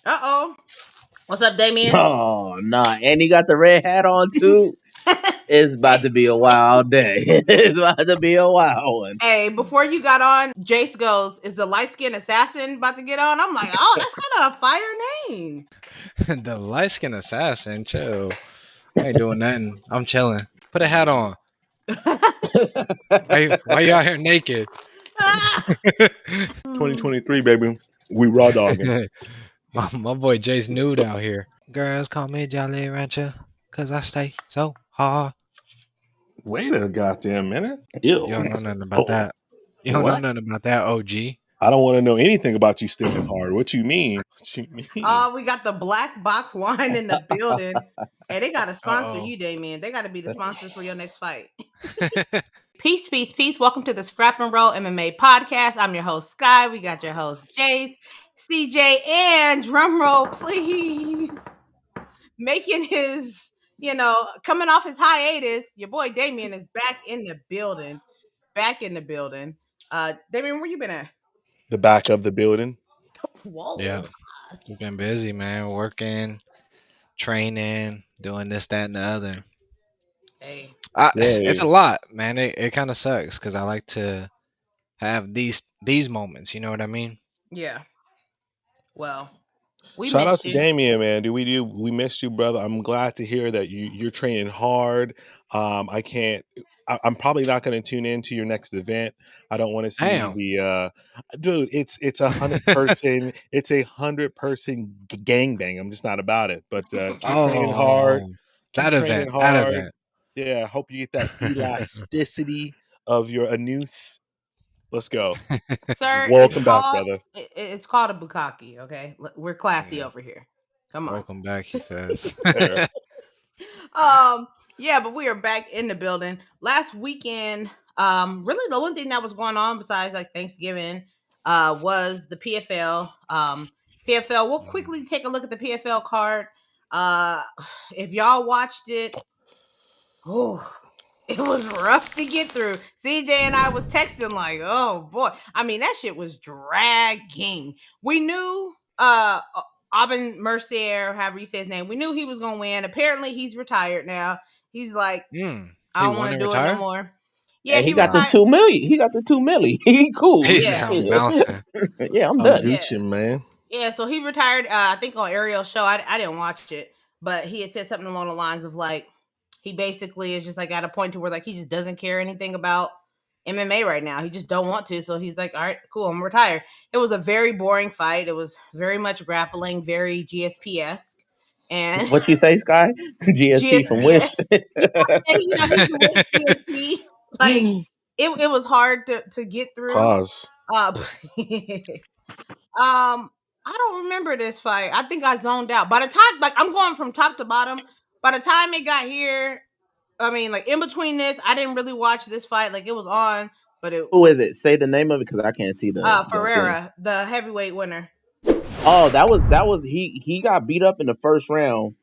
Uh-oh. What's up, Damien? Oh, nah. And he got the red hat on, too. It's about to be a wild day. It's about to be a wild one. Hey, before you got on, Jace goes, is the light-skinned assassin about to get on? I'm like, oh, that's kind of a fire name. The light skinned assassin, chill. I ain't doing nothing. I'm chilling. Put a hat on. Why you out here naked? 2023, baby. We raw dogging. my boy Jace nude out here. Girls call me Jolly Rancher because I stay so hard. Wait a goddamn minute. Ew. You don't know nothing about that. You don't What? know nothing about that, OG. I don't want to know anything about you sticking hard. What you mean? What you mean? Oh, we got the Black Box Wine in the building. Hey, they got to sponsor Uh-oh. you, Damien. They got to be the sponsors for your next fight. Peace, peace, peace. Welcome to the Scrap and Roll MMA podcast. I'm your host, Sky. We got your host, Jace, CJ, and drumroll, please. Making his, coming off his hiatus, your boy Damien is back in the building. Damien, where you been at? The back of the building. Whoa. Yeah. You've been busy, man. Working, training, doing this, that, and the other. Hey. It's a lot, man. It kind of sucks because I like to have these moments. You know what I mean? Yeah. Well, we Shout out missed to you. Damien, man. We missed you, brother. I'm glad to hear that you're training hard. I'm probably not going to tune into your next event. I don't want to see Damn. the dude. It's 100 person. It's 100-person gangbang. I'm just not about it. But keep training hard. That training event. hard. That event. Yeah, I hope you get that elasticity of your anus. Let's go. Sir, Welcome back, brother. It's called a bukkake, okay? We're classy over here. Come on. Welcome back, he says. Yeah, but we are back in the building. Last weekend, really the only thing that was going on besides like Thanksgiving, was the PFL. PFL, we'll quickly take a look at the PFL card. If y'all watched it, it was rough to get through. CJ and I was texting like, oh boy. I mean, that shit was dragging. We knew Aubin Mercier, however you say his name, we knew he was gonna win. Apparently he's retired now. He's like, I don't want to do it no more. Yeah, he got the $2 million. He got the $2 million. He cool. I'm bouncing. Yeah, I'm done. Gucci, man. Yeah, so he retired. I think on Ariel's show. I didn't watch it, but he had said something along the lines of like, he basically is just like at a point to where like he just doesn't care anything about MMA right now. He just don't want to. So he's like, all right, cool, I'm retired. It was a very boring fight. It was very much grappling, very GSP-esque. And what you say, Sky? GSP from Wish. Yeah, he's the Wish GSP. Like it was hard to get through. Pause. I don't remember this fight. I think I zoned out. By the time, like, I'm going from top to bottom. By the time it got here, I mean, like, in between this, I didn't really watch this fight. Like, it was on, but it. Who is it? Say the name of it because I can't see the. Pereira, the heavyweight winner. Oh, that was he got beat up in the first round,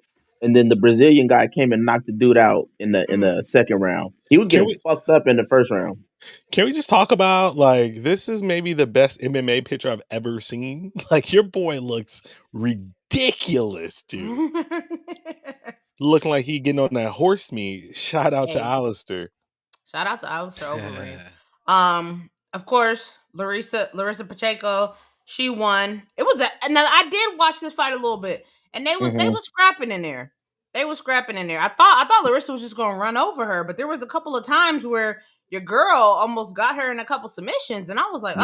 and then the Brazilian guy came and knocked the dude out in the second round. He was getting fucked up in the first round. Can we just talk about, like, this is maybe the best MMA picture I've ever seen? Like, your boy looks ridiculous, dude. Looking like he getting on that horse meat. Shout out to Alistair. Shout out to Alistair Overeem. Of course, Larissa Pacheco, she won. It was now I did watch this fight a little bit, and they was scrapping in there. I thought Larissa was just gonna run over her, but there was a couple of times where your girl almost got her in a couple submissions, and I was like,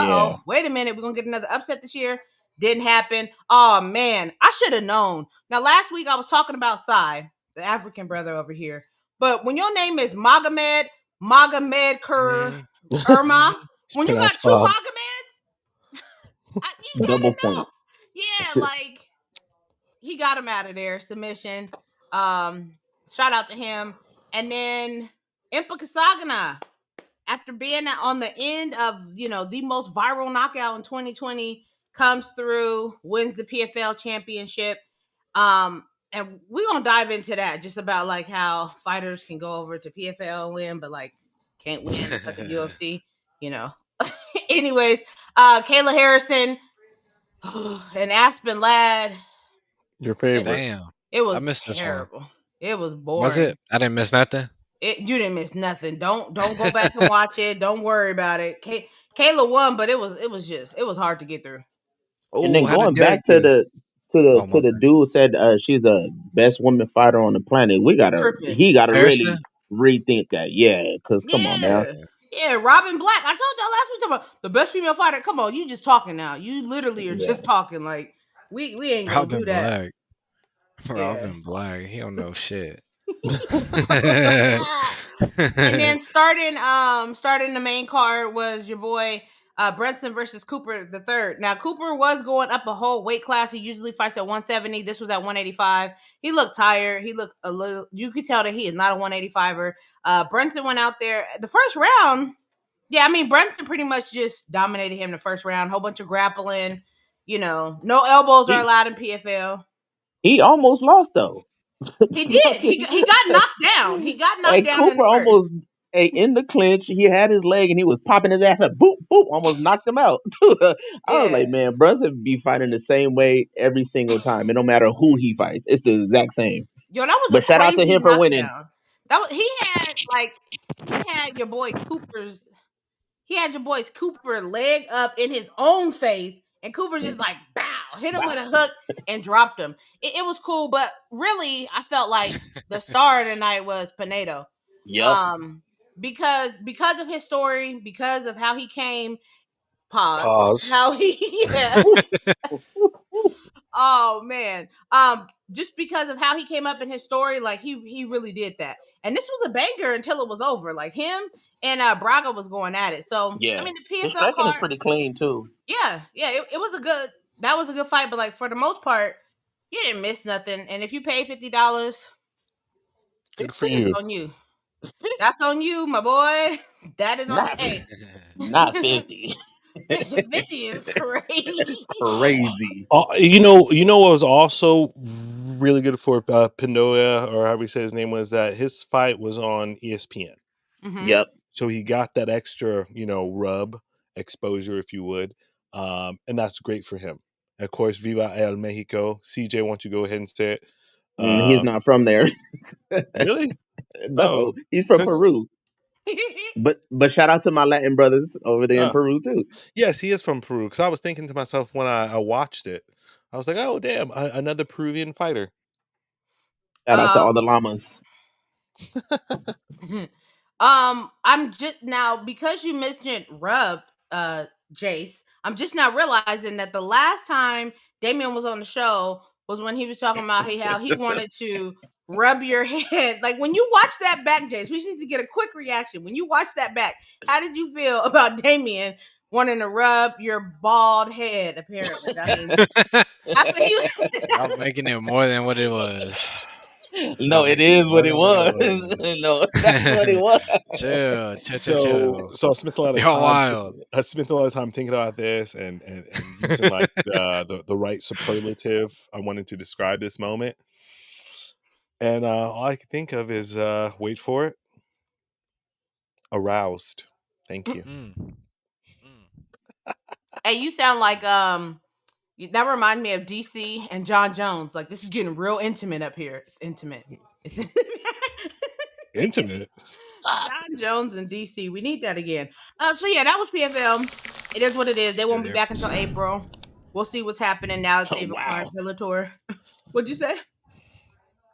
wait a minute, we're gonna get another upset this year. Didn't happen. Oh man, I should have known. Now last week I was talking about Sai, the African brother over here, but when your name is Magomed Kurmaf, when you got two Magomeds, you gotta know. Yeah, like he got him out of there. Submission. Shout out to him. And then Impa Kasagana, after being on the end of, the most viral knockout in 2020, comes through, wins the PFL championship. And we're going to dive into that, just about like how fighters can go over to PFL and win, but like can't win at the UFC, Anyways, Kayla Harrison and Aspen Ladd, Your favorite? Damn. It was I missed this one. terrible. It was boring. Was it? I didn't miss nothing. You didn't miss nothing. Don't go back and watch it. Don't worry about it. Kayla won, but it was hard to get through. And then Oh, how did going Derek back to do? the dude who said she's the best woman fighter on the planet. Tripping. He gotta Pereira? really rethink that. Yeah, because come on now. Yeah, Robin Black. I told y'all last week about the best female fighter. Come on, you just talking now. You literally are just talking. Like we ain't gonna do that. Robin Black. He don't know shit. And then starting the main card was your boy Brunson versus Cooper the third. Now Cooper was going up a whole weight class. He usually fights at 170. This was at 185. He looked tired. He looked a little. You could tell that he is not a 185er. Brunson went out there the first round. Yeah, I mean Brunson pretty much just dominated him the first round. Whole bunch of grappling. No elbows are allowed in PFL. He almost lost though. He did. He got knocked down. He got knocked down. Cooper almost in the clinch. He had his leg and he was popping his ass up. Boop boop. Almost knocked him out. I was like, man, Brunson be fighting the same way every single time. It don't matter who he fights. It's the exact same. Yo, that was. But shout out to him for winning. He had your boy Cooper's. He had your boy's Cooper leg up in his own face, and Cooper just like bow, hit him with a hook and dropped him. It was cool, but really, I felt like the star of the night was Pinedo. Yep. Because of his story, because of how he came. Pause. How he Oh man. Just because of how he came up in his story, like he really did that. And this was a banger until it was over. Like him and Braga was going at it. So yeah. I mean the PFL striking is pretty clean too. Yeah. It was that was a good fight, but like for the most part, you didn't miss nothing. And if you paid $50, good for you. On you. That's on you, my boy. That is on you. Not 50. 50 is crazy. Crazy. You know what was also really good for Pindoya, or however you say his name, was that his fight was on ESPN. Mm-hmm. Yep. So he got that extra, rub exposure, if you would, and that's great for him. Of course, Viva El Mexico. CJ, why don't you go ahead and say it? He's not from there. Really? No, he's from Peru. But shout out to my Latin brothers over there in Peru too. Yes, he is from Peru. Because I was thinking to myself when I watched it, I was like, oh damn, another Peruvian fighter. Shout out to all the llamas. I'm just now, because you mentioned rub, Jace, I'm just now realizing that the last time Damien was on the show was when he was talking about how he wanted to rub your head. Like when you watch that back, Jace, we just need to get a quick reaction. When you watch that back, how did you feel about Damien wanting to rub your bald head? Apparently, I'm making it more than what it was. No, it is what it was. No, that's what it was. Chill. So I spent a lot of time. I spent a lot of time thinking about this and using like the right superlative I wanted to describe this moment. And all I can think of is wait for it. Aroused. Thank you. Hey, you sound like that reminds me of DC and John Jones. Like this is getting real intimate up here. It's intimate. Intimate. John Jones and DC. We need that again. So yeah, that was PFL. It is what it is. They won't be back until April. We'll see what's happening now that they've acquired Bellator. What'd you say?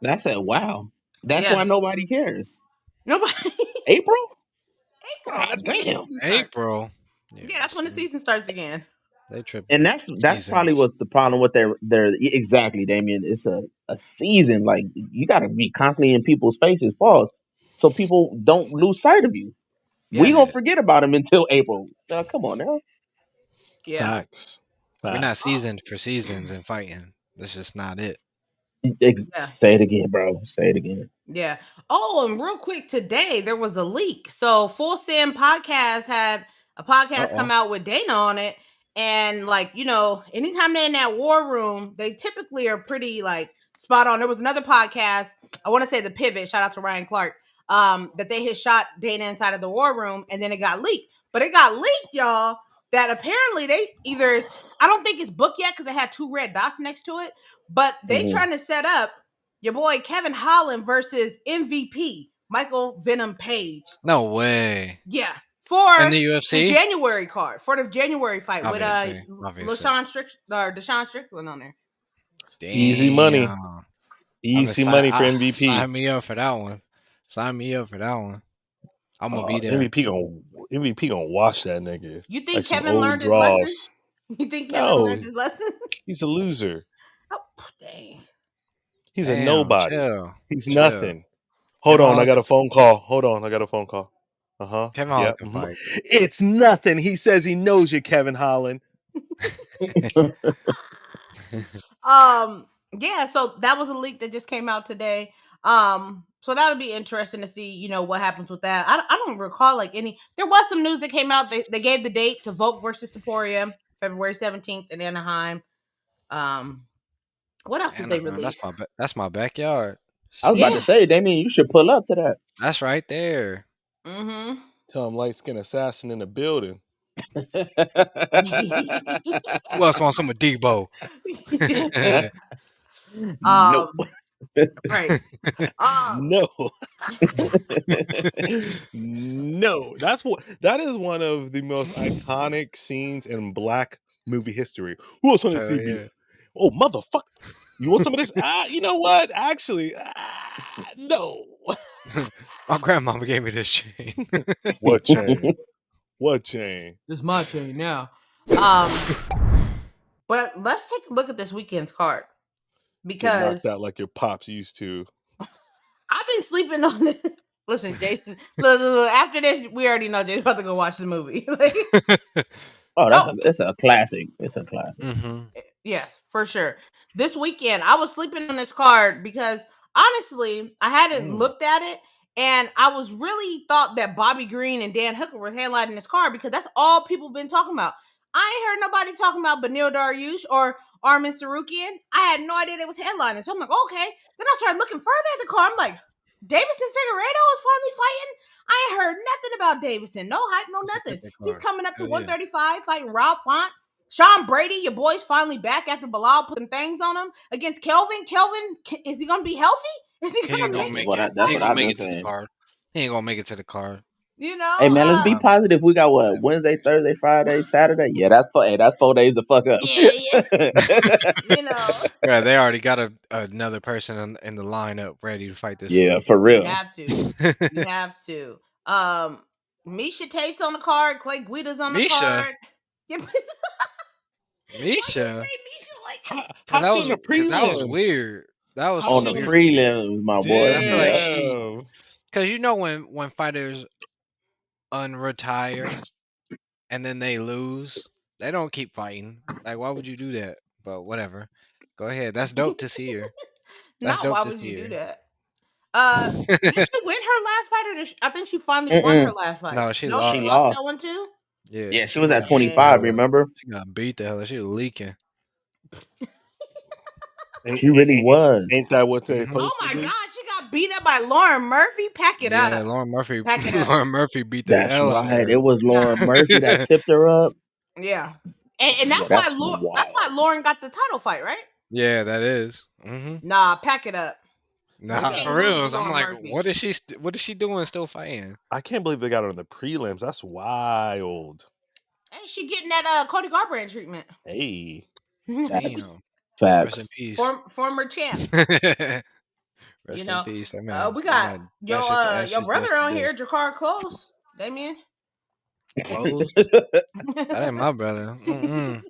I said, wow. That's why nobody cares. Nobody. April. God damn. April. Yeah, that's when the season starts again. They tripping. And that's probably what's the problem with their exactly, Damien. It's a season. Like you gotta be constantly in people's faces, pause, so people don't lose sight of you. Yeah. We gonna forget about them until April. Come on now. Yeah. Facts. We're not seasoned for seasons and fighting. That's just not it. Say it again, bro. Say it again. Yeah. Oh, and real quick, today there was a leak. So Full Send Podcast had a podcast come out with Dana on it. And like, anytime they're in that war room, they typically are pretty like spot on. There was another podcast, I want to say The Pivot, shout out to Ryan Clark, that they had shot Dana inside of the war room and then it got leaked. But it got leaked, y'all, that apparently I don't think it's booked yet because it had 2 red dots next to it. But they trying to set up your boy Kevin Holland versus MVP Michael Venom Page. No way. Yeah, for in the UFC, the January card, for the January fight obviously, with Deshaun Strickland on there. Damn. Easy money. Easy money for MVP. Sign me up for that one. Sign me up for that one. I'm gonna be there. MVP gonna watch that nigga. You think Kevin learned his lesson? You think Kevin learned his lesson? He's a loser. Oh, dang. He's a nobody. Chill. He's nothing. Hold on, I got a phone call. Kevin Holland can fight. It's nothing. He says he knows you, Kevin Holland. Yeah, so that was a leak that just came out today. So that'll be interesting to see, you know, what happens with that. I don't recall like any. There was some news that came out. They gave the date to Volk versus Taporia, February 17th in Anaheim. What else did they release? That's my backyard. I was about to say, Damien, you should pull up to that. That's right there. Mm-hmm. Tell him light skin assassin in the building. Who else wants some of Debo? Nope. Right. No. No. That is one of the most iconic scenes in Black movie history. Who else want to see you? Oh, motherfucker. You want some of this? You know what? Actually, no. My grandmama gave me this chain. What chain? What chain? This is my chain now. But let's take a look at this weekend's card. Because knocked out like your pops used to. I've been sleeping on it. Listen, Jason. Look, after this, we already know Jason's about to go watch the movie. It's a classic. It's a classic. Mm-hmm. Yes, for sure. This weekend, I was sleeping on this card because honestly, I hadn't looked at it, and I was really thought that Bobby Green and Dan Hooker were headlining this card because that's all people been talking about. I ain't heard nobody talking about Beneil Dariush or Arman Tsarukyan. I had no idea they was headlining. So I'm like, okay. Then I started looking further at the card. I'm like, Davison Figueiredo is finally fighting? I ain't heard nothing about Davison. No hype, no nothing. He's coming up to 135, fighting Rob Font. Sean Brady, your boy's finally back after Bilal putting things on him against Kelvin. Kelvin, is he going to be healthy? Is he going to make it? That's what I've been to the card. He ain't going to make it to the card. You know, hey man, let's be positive. We got what, Wednesday, Thursday, Friday, Saturday. Yeah, that's 4 days to fuck up. Yeah. You know, yeah, they already got another person in the lineup ready to fight this. Yeah, for real. You have to. Misha Tate's on the card. Clay Guida's on the card. Yeah, Misha. How she in the prelims? That was weird. That was on the prelims, my boy. I feel like because you know when fighters unretire and then they lose, they don't keep fighting. Like, why would you do that? But whatever. Go ahead. That's dope to see her. That's dope. Why would you do that? Did she win her last fight, or I think she finally won her last fight? No, she lost. She lost that one too. Yeah, she was at 25. Remember? She got beat the hell. She was leaking. She really was. Ain't that what they supposed to do? God, she got beat up by Lauren Murphy. Pack it up. Yeah, Lauren Murphy beat the hell out of her. That's right. It was Lauren Murphy that tipped her up. Yeah. And that's why Lauren got the title fight, right? Yeah, that is. Mm-hmm. Nah, pack it up. Nah, for real. I'm like, what is she doing still fighting? I can't believe they got her in the prelims. That's wild. Hey, she getting that Cody Garbrandt treatment. Hey. Damn. Facts. Rest in peace. Former champ. Rest in peace. We got your brother on here, Jakar Close. Damien. Close? That ain't my brother. Mm-mm.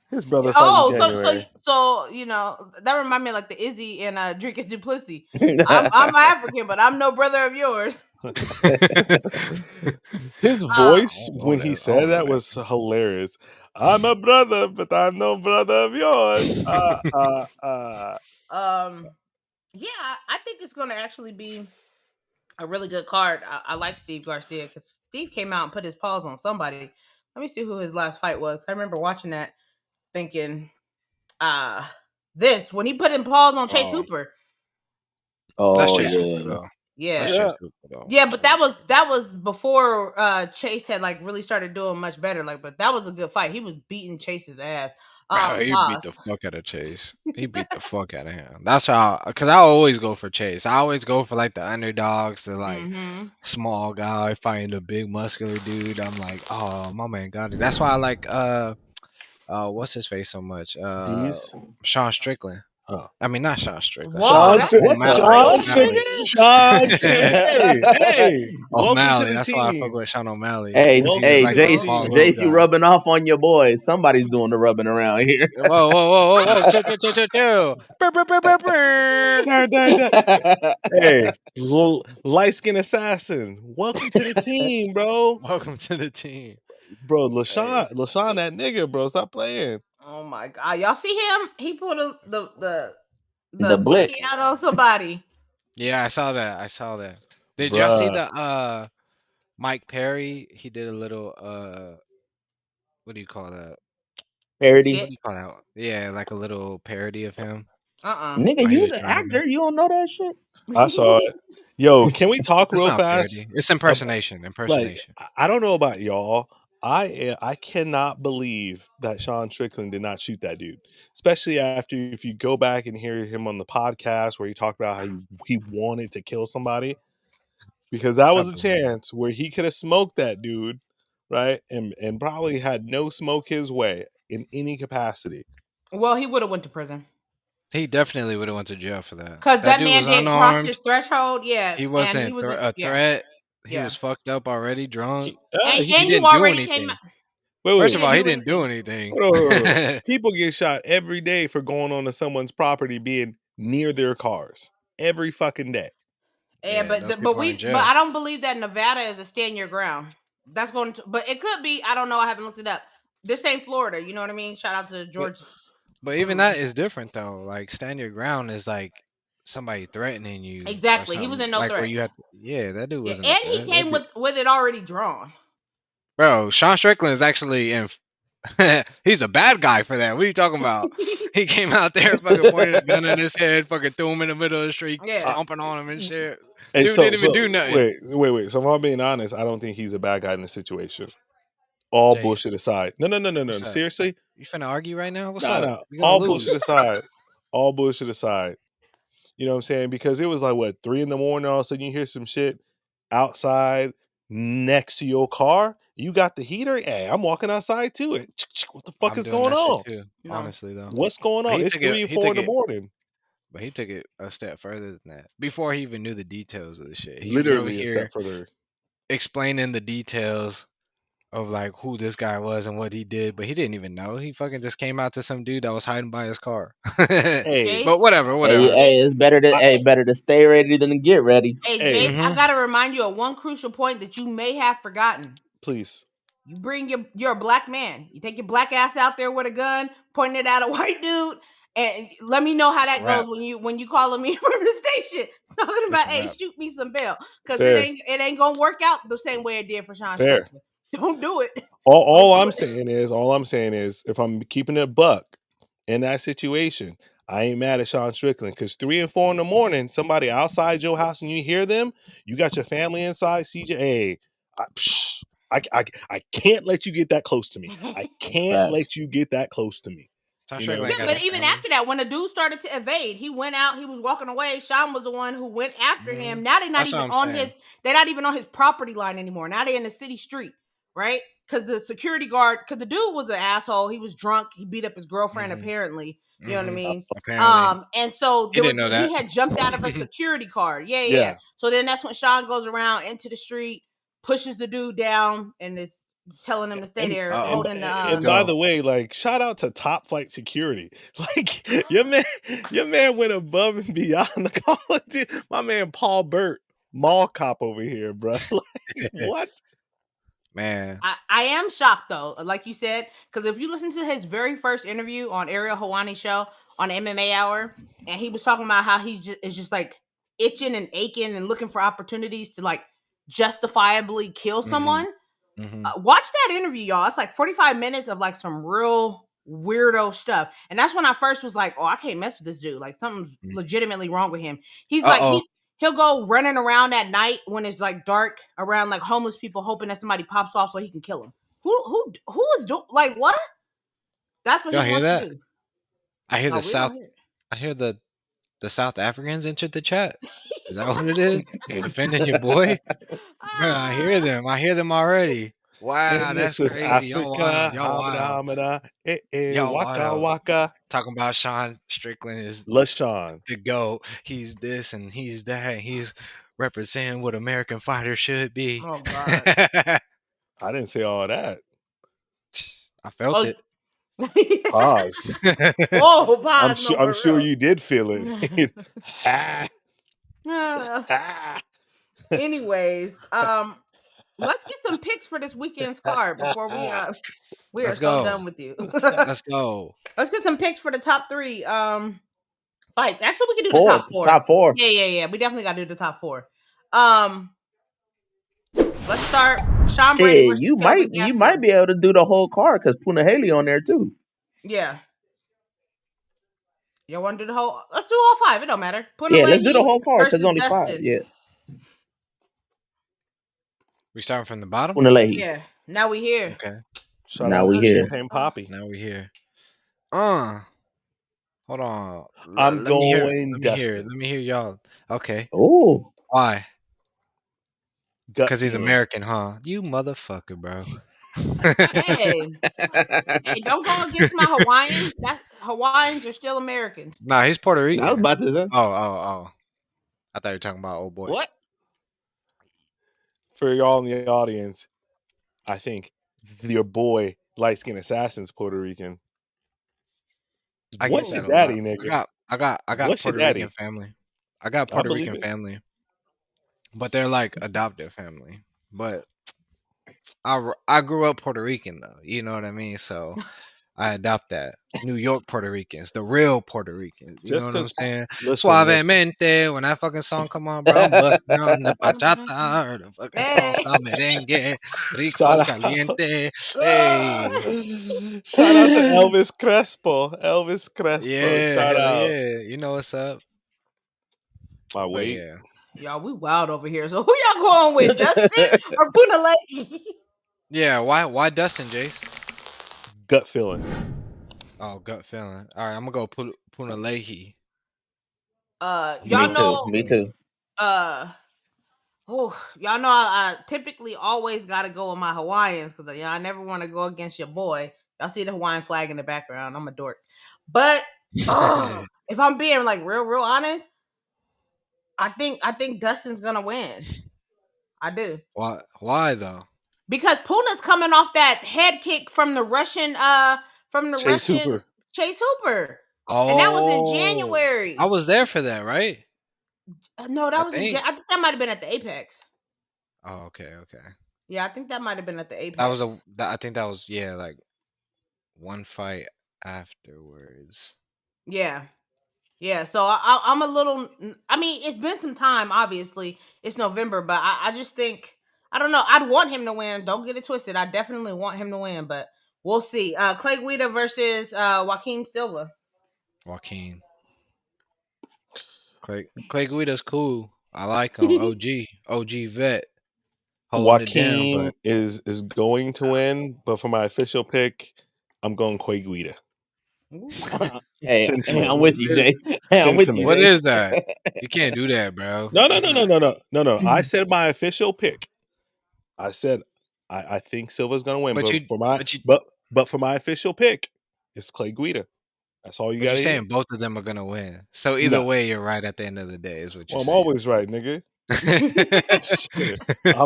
His brother. So you know that remind me of like the Izzy and Drinkus Duplessis. I'm African, but I'm no brother of yours. His voice when he said that was hilarious. I'm a brother, but I'm no brother of yours. Yeah, I think it's gonna actually be a really good card. I like Steve Garcia because Steve came out and put his paws on somebody. Let me see who his last fight was. I remember watching that, thinking, this when he put in paws on Chase Hooper. Oh, that's Chase Hooper, though. Yeah, but that was before Chase had like really started doing much better. Like, but that was a good fight. He was beating Chase's ass. He beat the fuck out of Chase. He beat the fuck out of him. That's how, because I always go for Chase. I always go for like the underdogs, the like small guy fighting a big muscular dude. I'm like, oh, my man got it. That's why I like what's his face so much? D's? Sean Strickland. Oh. I mean, not Sean Strickland. Whoa, Sean Strickland. Hey, welcome to O'Malley. the That's why I fuck team. with Sean O'Malley. Hey, He hey, was like a small little Jace, you guy. rubbing off on your boys. Somebody's doing the rubbing around here. Whoa. Chill. Hey, little light skinned assassin. Welcome to the team, bro. Welcome to the team. Bro, LaShawn, that nigga, bro. Stop playing. Oh my god. Y'all see him? He put the blick pinky out on somebody. Yeah, I saw that. Did y'all see the Mike Perry? He did a little what do you call that? parody. What do you call that? Yeah, like a little parody of him. Nigga, you the actor? You don't know that shit? I saw it. Yo, can we talk real fast? Parody. It's impersonation. Like, I don't know about y'all. I cannot believe that Sean Strickland did not shoot that dude. Especially after, if you go back and hear him on the podcast where he talked about how he wanted to kill somebody. Because that was a chance where he could have smoked that dude, right? And probably had no smoke his way in any capacity. Well, he would have went to prison. He definitely would have went to jail for that. Because that man didn't cross his threshold. Yeah. He wasn't a threat. He was fucked up already, drunk. And you already came out. First of all, he didn't do anything. People get shot every day for going onto someone's property being near their cars. Every fucking day. Yeah, but I don't believe that Nevada is a stand your ground. That's going to, but it could be. I don't know. I haven't looked it up. This ain't Florida. You know what I mean? Shout out to George. But even that is different though. Like stand your ground is like somebody threatening you. Exactly. He was in no threat. Where you have that dude wasn't. And he came with it already drawn. Bro, Sean Strickland is actually in. He's a bad guy for that. What are you talking about? He came out there, fucking pointed a gun at his head, fucking threw him in the middle of the street, stomping on him and shit. Hey, dude didn't even do nothing. Wait. So if I'm being honest, I don't think he's a bad guy in this situation. All bullshit aside. No. Seriously? You finna argue right now? What's up? No. All bullshit aside. All bullshit aside. You know what I'm saying? Because it was like, what, 3 a.m, all of a sudden you hear some shit outside next to your car. You got the heater? Hey, I'm walking outside to it. What the fuck is going on? Too, honestly, though. What's going on? It's 3 or 4 in the morning. But he took it a step further than that. Before he even knew the details of the shit. He literally a step further. Explaining the details of like who this guy was and what he did, but he didn't even know. He fucking just came out to some dude that was hiding by his car. Hey, but whatever. Hey, it's better to stay ready than to get ready. Hey, Jace, I gotta remind you of one crucial point that you may have forgotten. Please. You bring you're a black man. You take your black ass out there with a gun, pointing it at a white dude, and let me know how that goes when you calling me from the station talking about, hey, shoot me some bail, because it ain't gonna work out the same way it did for Sean Strickland. Don't do it. All I'm saying is, if I'm keeping it buck in that situation, I ain't mad at Sean Strickland, because 3 and 4 in the morning, somebody outside your house and you hear them, you got your family inside. CJ, hey, I can't let you get that close to me. I can't let you get that close to me. But even after that, when the dude started to evade, he went out, he was walking away. Sean was the one who went after him. Now they're not even on his property line anymore. Now they're in the city street, right? Because the security guard, because the dude was an asshole. He was drunk. He beat up his girlfriend, apparently. You know what I mean? And so he had jumped out of a security guard. Yeah. So then that's when Sean goes around into the street, pushes the dude down, and is telling him to stay there holding and by the way, like, shout out to Top Flight Security. Like, your man went above and beyond the call. My man Paul Burt, mall cop over here, bro. Like, what? Man, I am shocked though, like you said, because if you listen to his very first interview on Ariel Helwani's show on MMA Hour, and he was talking about how he is just like itching and aching and looking for opportunities to like justifiably kill someone. Watch that interview, y'all. It's like 45 minutes of like some real weirdo stuff, and that's when I first was like, oh, I can't mess with this dude. Like, something's legitimately wrong with him. He's like he'll go running around at night when it's like dark around like homeless people, hoping that somebody pops off so he can kill him. Who is like what? That's what Y'all he hear wants that? to do. I hear No, the we don't South. hear it. I hear the South Africans entered the chat. Is that what it is? Defending your boy? Bro, I hear them. I hear them already. Wow, And that's this is crazy. Y'all wild. Africa, Y'all wild. hamada, Y'all waka wild. waka. Talking about Sean Strickland is LaShawn. the GOAT. He's this and he's that. He's representing what American fighters should be. Oh God. I didn't say all that. I felt it. Pause. Whoa, pause. I'm sure you did feel it. Anyways, let's get some picks for this weekend's card before we are Let's so go. done with you. Let's go. Let's get some picks for the top 3 fights. Actually, we can do the top 4. Top 4. Yeah. We definitely got to do the top 4. Let's start. Sean Brady versus you might be able to do the whole card because Puna Haley on there too. Yeah. Y'all want to do the whole? Let's do all 5. It don't matter. Let's do the whole card because only Dustin. 5. Yeah. We starting from the bottom? Puna Haley. Yeah. Now we here. Okay. Shout out to Champagne Poppy. Now we here. Hold on. I'm going Dustin. Let me hear y'all. Okay. Oh. Why? Because he's American, huh? You motherfucker, bro. Hey, don't go against my Hawaiians. Hawaiians are still Americans. Nah, he's Puerto Rican. I was about to say. Oh. I thought you were talking about old boy. What? For y'all in the audience, I think your boy, light skinned assassin's Puerto Rican. What's your daddy, nigga? I got Puerto Rican family. I got Puerto Rican family. But they're like adopted family. But I grew up Puerto Rican though. You know what I mean? So I adopt that. New York Puerto Ricans, the real Puerto Ricans. You know what I'm saying? Suavemente. When that fucking song come on, bro, I'm busting on the bachata or the fucking salsa merengue. Ricos caliente. Hey. Shout out to Elvis Crespo. Yeah, shout out. Yeah. You know what's up? My weight. Yeah. Y'all, we wild over here. So who y'all going with, Dustin or Puna Haley? Yeah, why Dustin, Jace? Gut feeling. Oh, gut feeling. All right, I'm gonna go Puna Haley. Y'all know. Me too. Y'all know I typically always gotta go with my Hawaiians because I never want to go against your boy. Y'all see the Hawaiian flag in the background. I'm a dork, but if I'm being like real honest, I think Dustin's gonna win. I do. Why though? Because Puna's coming off that head kick from the Russian Chase Hooper. Oh, and that was in January. I was there for that, right? No, that was in January. I think that might have been at the Apex. Oh, okay. Yeah, I think that might have been at the Apex. I think that was like one fight afterwards. Yeah. So I'm a little. I mean, it's been some time. Obviously, it's November, but I just think I don't know. I'd want him to win. Don't get it twisted. I definitely want him to win, but we'll see. Clay Guida versus Joaquin Silva. Joaquin. Clay Guida's cool. I like him. OG vet. Joaquin is going to win, but for my official pick, I'm going Clay Guida. Hey, I'm with you, Jay. I'm with you. What is that? You can't do that, bro. No. I said my official pick. I said I think Silva's gonna win, but for my official pick, it's Clay Guida. That's all you got to You're saying both of them are gonna win. So either way, you're right at the end of the day, is what you're saying. I'm always right, nigga. I'm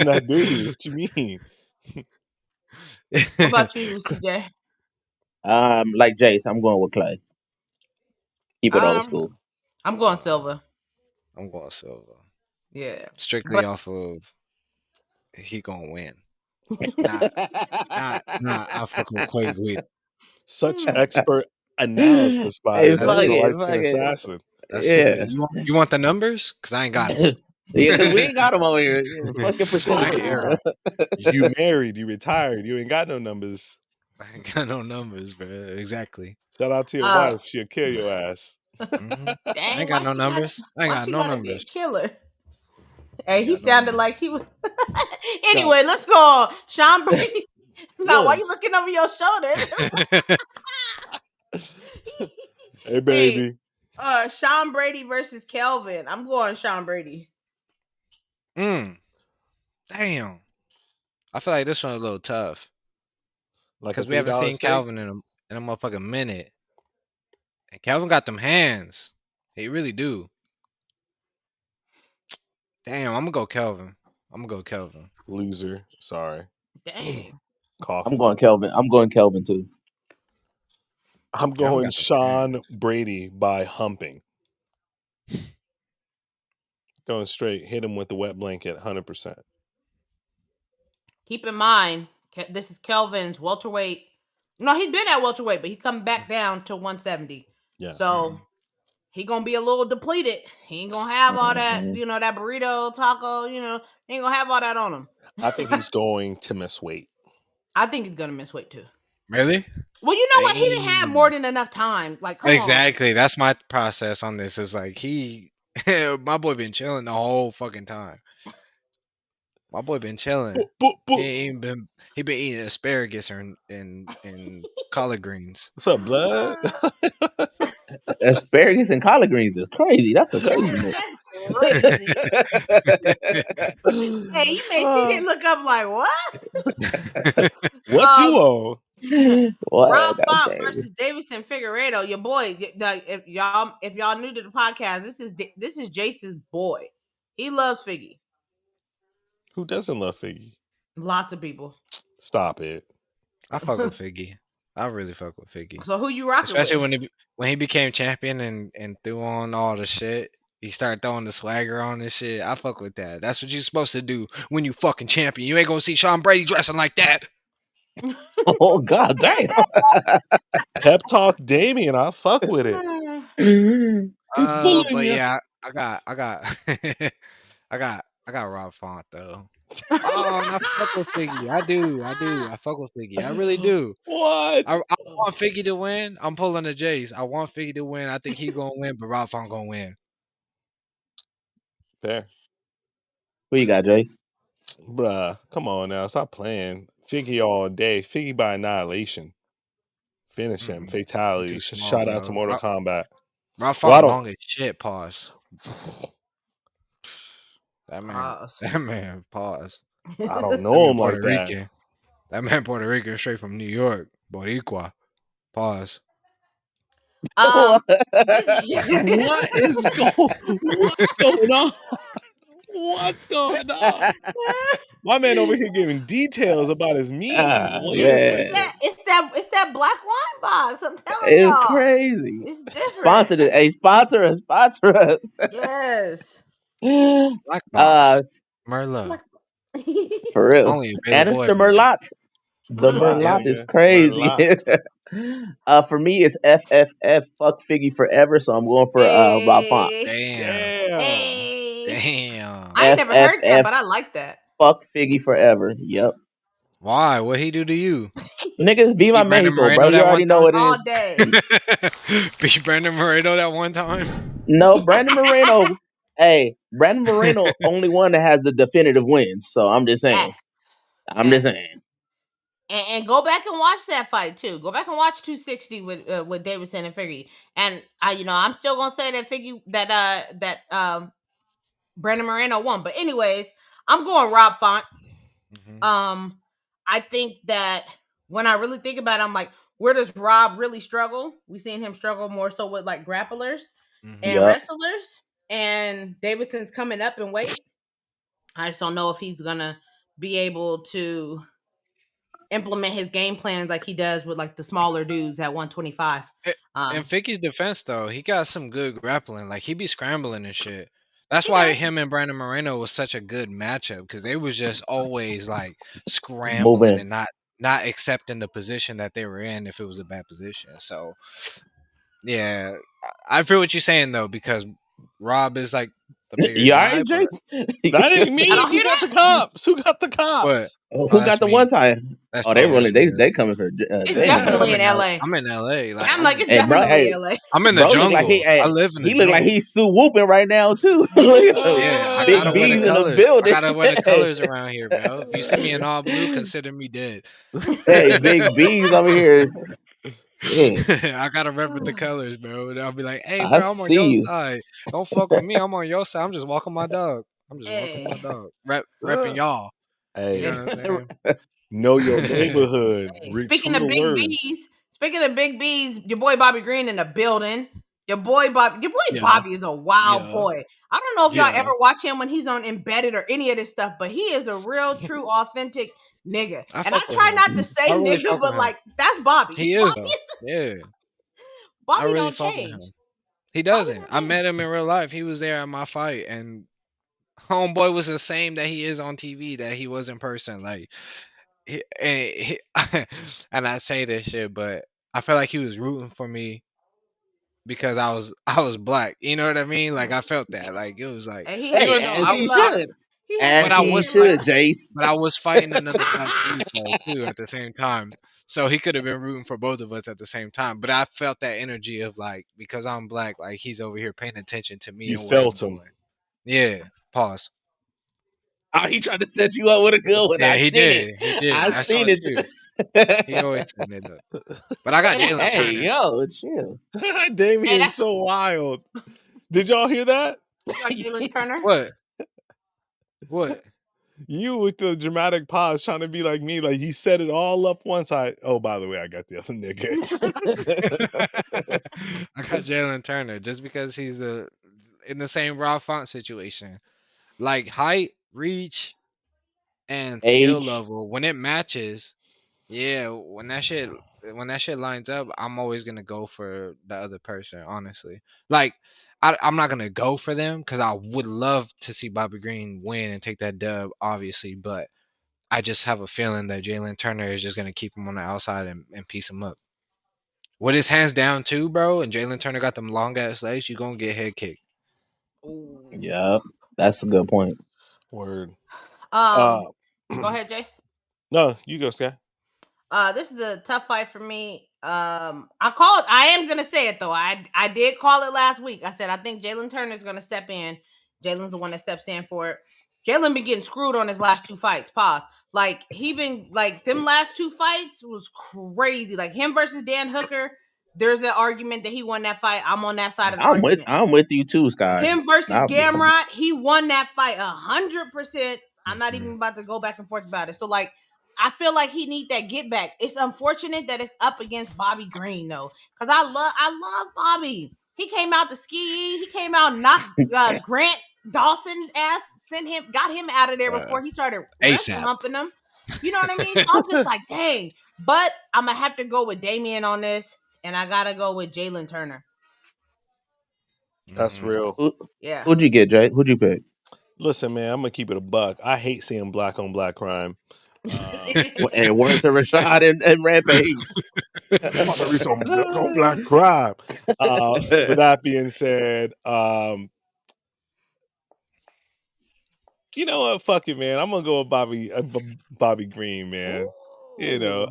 that dude. What you mean? What about you, CJ? Like Jace, I'm going with Clay. Keep it old school. I'm going Silva. I'm going Silva. Yeah. Strictly off of he gonna win. Nah, I fucking Clay Guida. Such expert analysis by the light-skinned assassin. Yeah. You want the numbers? Because I ain't got it. Yeah, because we ain't got them over here. Fucking percentage. You married, you retired, you ain't got no numbers. I ain't got no numbers, bro. Exactly. Shout out to your wife. She'll kill your ass. Mm-hmm. Dang, I ain't got no numbers. I ain't got no numbers. Be a killer. Hey, he sounded like he was. Anyway, let's go on. Sean Brady. Now, why you looking over your shoulder? Hey, baby. Sean Brady versus Kelvin. I'm going Sean Brady. Damn. I feel like this one's a little tough. Like because we haven't seen steak? Calvin in a motherfucking minute. And Calvin got them hands. He really do. Damn, I'm gonna go Kelvin. Loser. Sorry. Dang. Coffee. I'm going Kelvin. I'm going Kelvin too. I'm going Sean Brady by humping. Going straight. Hit him with the wet blanket, 100%. Keep in mind, this is Kelvin's welterweight. No, he's been at welterweight, but he come back down to 170. Yeah. So he gonna be a little depleted. He ain't gonna have all that, that burrito, taco, he ain't gonna have all that on him. I think he's going to miss weight. I think he's gonna miss weight too. Really? Well, you know what? He didn't have more than enough time. Like, come exactly. On. That's my process on this. Is like my boy been chilling the whole fucking time. My boy been chilling. He been eating asparagus and collard greens. What's up, blood? Asparagus and collard greens is crazy. That's a crazy mix. That's crazy. Hey, you may see they look up like, what? What you on? Rob Font versus Davison Figueiredo. Your boy. If y'all new to the podcast, this is Jason's boy. He loves Figgy. Who doesn't love Figgy? Lots of people. Stop it. I fuck with Figgy. I really fuck with Figgy. So who you rocking Especially with? when he became champion and threw on all the shit. He started throwing the swagger on this shit. I fuck with that. That's what you're supposed to do when you fucking champion. You ain't gonna see Sean Brady dressing like that. Oh god damn. Pep talk Damien. I fuck with it. But yeah, I got I got Rob Font though. I fuck with Figgy. I do. I fuck with Figgy. I really do. What? I want Figgy to win. I'm pulling the Jays. I want Figgy to win. I think he gonna win, but Rob Font gonna win. Fair. Who you got, Jace? Bruh, come on now. Stop playing. Figgy all day. Figgy by annihilation. Finish him. Fatality. Shout out to Mortal Kombat. Rob Font long as shit. Pause. That man, pause. I don't know him like that. Rican. That man Puerto Rican straight from New York. Boricua. Pause. What is going on? What's going on? My man over here giving details about his meat. It's that black wine box. I'm telling y'all. It's crazy. It's different. Sponsor it. Hey, sponsor us. Yes. Black box. Merlot. For real. And it's the Merlot. The Merlot is crazy. For me, it's FFF. Fuck Figgy forever. So I'm going for Rob Font. Damn. I never heard that, but I like that. Fuck Figgy forever. Yep. Why? What he do to you? Niggas be my main bro. You already know what it is. All day. Beat Brandon Moreno that one time? No, Brandon Moreno. Hey, Brandon Moreno only one that has the definitive wins. So I'm just saying. Just saying. And go back and watch that fight too. Go back and watch 260 with Davidson and Figgy. And I'm still gonna say that Figgy that Brandon Moreno won. But anyways, I'm going Rob Font. I think that when I really think about it, I'm like, where does Rob really struggle? We've seen him struggle more so with like grapplers and wrestlers. And Davidson's coming up in weight. I just don't know if he's gonna be able to implement his game plans like he does with like the smaller dudes at 125. In Figgy's defense though, he got some good grappling. Like he be scrambling and shit. That's why him and Brandon Moreno was such a good matchup because they was just always like scrambling and not accepting the position that they were in if it was a bad position. So yeah, I feel what you're saying though because Rob is like the bigger guy. Jace? That ain't me. Who got the cops? Who got the cops? Who got the one time? They coming for. It's definitely in LA. I'm in LA. Like, I'm like, it's definitely in LA. I'm in the jungle. Like I live in the jungle. He look like he's Sue whooping right now too. Yeah, big bees in the building. I gotta wear the colors around here, bro. If you see me in all blue, consider me dead. Hey, big bees over here. I gotta remember the colors, bro. And I'll be like, hey, I bro, I'm on see your you. side. Don't fuck with me. I'm on your side. I'm just walking my dog. Repping y'all. You Hey, know what I'm know your saying? neighborhood. Hey, speaking True of to big words. B's, your boy Bobby Green in the building. Your boy Yeah. Bobby is a wild Yeah. boy. I don't know if y'all Yeah. ever watch him when he's on Embedded or any of this stuff, but he is a real, true, authentic nigga. And I fuck with try him. not to say I really nigga, fuck but with him. like that's Bobby. He is though. Yeah. I Bobby really don't fuck with change. him. He doesn't. I met him in real life. He was there at my fight, and homeboy was the same that he is on TV that he was in person. Like, and I say this shit, but I felt like he was rooting for me because I was black. You know what I mean? Like I felt that. Like it was like, And he had Hey, even that though as I kid he was love. should. He had As but that I he kid was fight, should, love. Jace. but I was fighting another black dude though too at the same time. So he could have been rooting for both of us at the same time. But I felt that energy of like because I'm black, like he's over here paying attention to me You and what I'm felt him. doing. Yeah. Pause. Oh, he tried to set you up with a good one. Yeah, I he seen it. did. He did. I I saw seen it it. too. He always said it up. But I got Hey, Jalen Hey, Turner. yo, chill. Damien's that's so wild. Did y'all hear that? you got Jalen Turner. What? What? You with the dramatic pause trying to be like me, like he set it all up once. Oh, by the way, I got the other nigga. I got Jalen Turner just because he's in the same raw font situation. Like height, reach, and skill Age. level. When it matches, yeah, when that shit lines up, I'm always gonna go for the other person, honestly. Like I'm not gonna go for them because I would love to see Bobby Green win and take that dub, obviously, but I just have a feeling that Jalen Turner is just gonna keep him on the outside and piece him up. With his hands down too, bro, and Jalen Turner got them long ass legs, you gonna get head kicked. Yeah, that's a good point. Word. Go ahead, Jace. No, you go, Sky. This is a tough fight for me. I am gonna say it though. I did call it last week. I said I think Jalen Turner's gonna step in. Jalen's the one that steps in for it. Jalen been getting screwed on his last two fights. Pause. Like he been like them last two fights was crazy. Like him versus Dan Hooker. There's an argument that he won that fight. I'm on that side of the argument. I'm with you too, Sky. Him versus Gamrot, he won that fight 100%. I'm not even about to go back and forth about it. So like, I feel like he need that get back. It's unfortunate that it's up against Bobby Green though, because I love Bobby. He came out to ski. He came out knocked Grant Dawson ass, got him out of there before he started wrestle humping him. You know what I mean? So I'm just like, dang. But I'm gonna have to go with Damien on this, and I gotta go with Jalen Turner. That's real. Yeah. Who'd you get, Jay? Who'd you pick? Listen, man, I'm gonna keep it a buck. I hate seeing black on black crime. And words to Rashad and Rampage. Black on black crime. With that being said, you know what? Fuck it, man. I'm gonna go with Bobby Green, man. You know,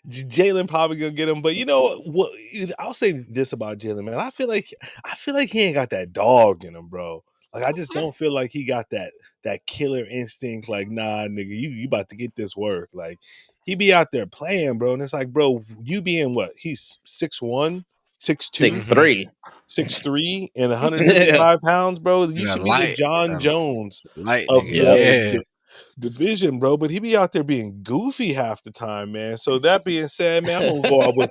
Jalen probably gonna get him, but you know what? I'll say this about Jalen, man. I feel like he ain't got that dog in him, bro. Like I just don't feel like he got that killer instinct. Like, nah, nigga, you about to get this work. Like he be out there playing, bro, and it's like, bro, you being what? He's 6'1", 6'2", 6'3", and 155 pounds, bro. You should be the John Jones of the division, bro. But he be out there being goofy half the time, man. So that being said, man, I'm gonna go out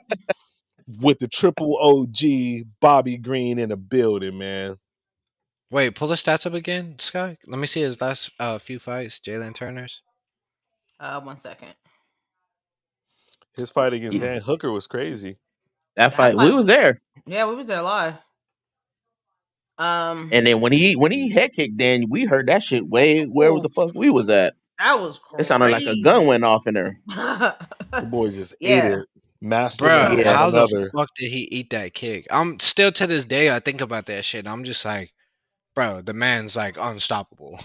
with the triple OG Bobby Green in the building, man. Wait, pull the stats up again, Sky. Let me see his last few fights. Jalen Turner's. 1 second. His fight against Dan Hooker was crazy. That fight, we was there. Yeah, we was there live. And then when he head kicked Dan, we heard that shit where the fuck we was at. That was crazy. It sounded like a gun went off in there. The boy just ate it. Master how the fuck did he eat that kick? I'm still to this day I think about that shit. I'm just like, bro, the man's like unstoppable.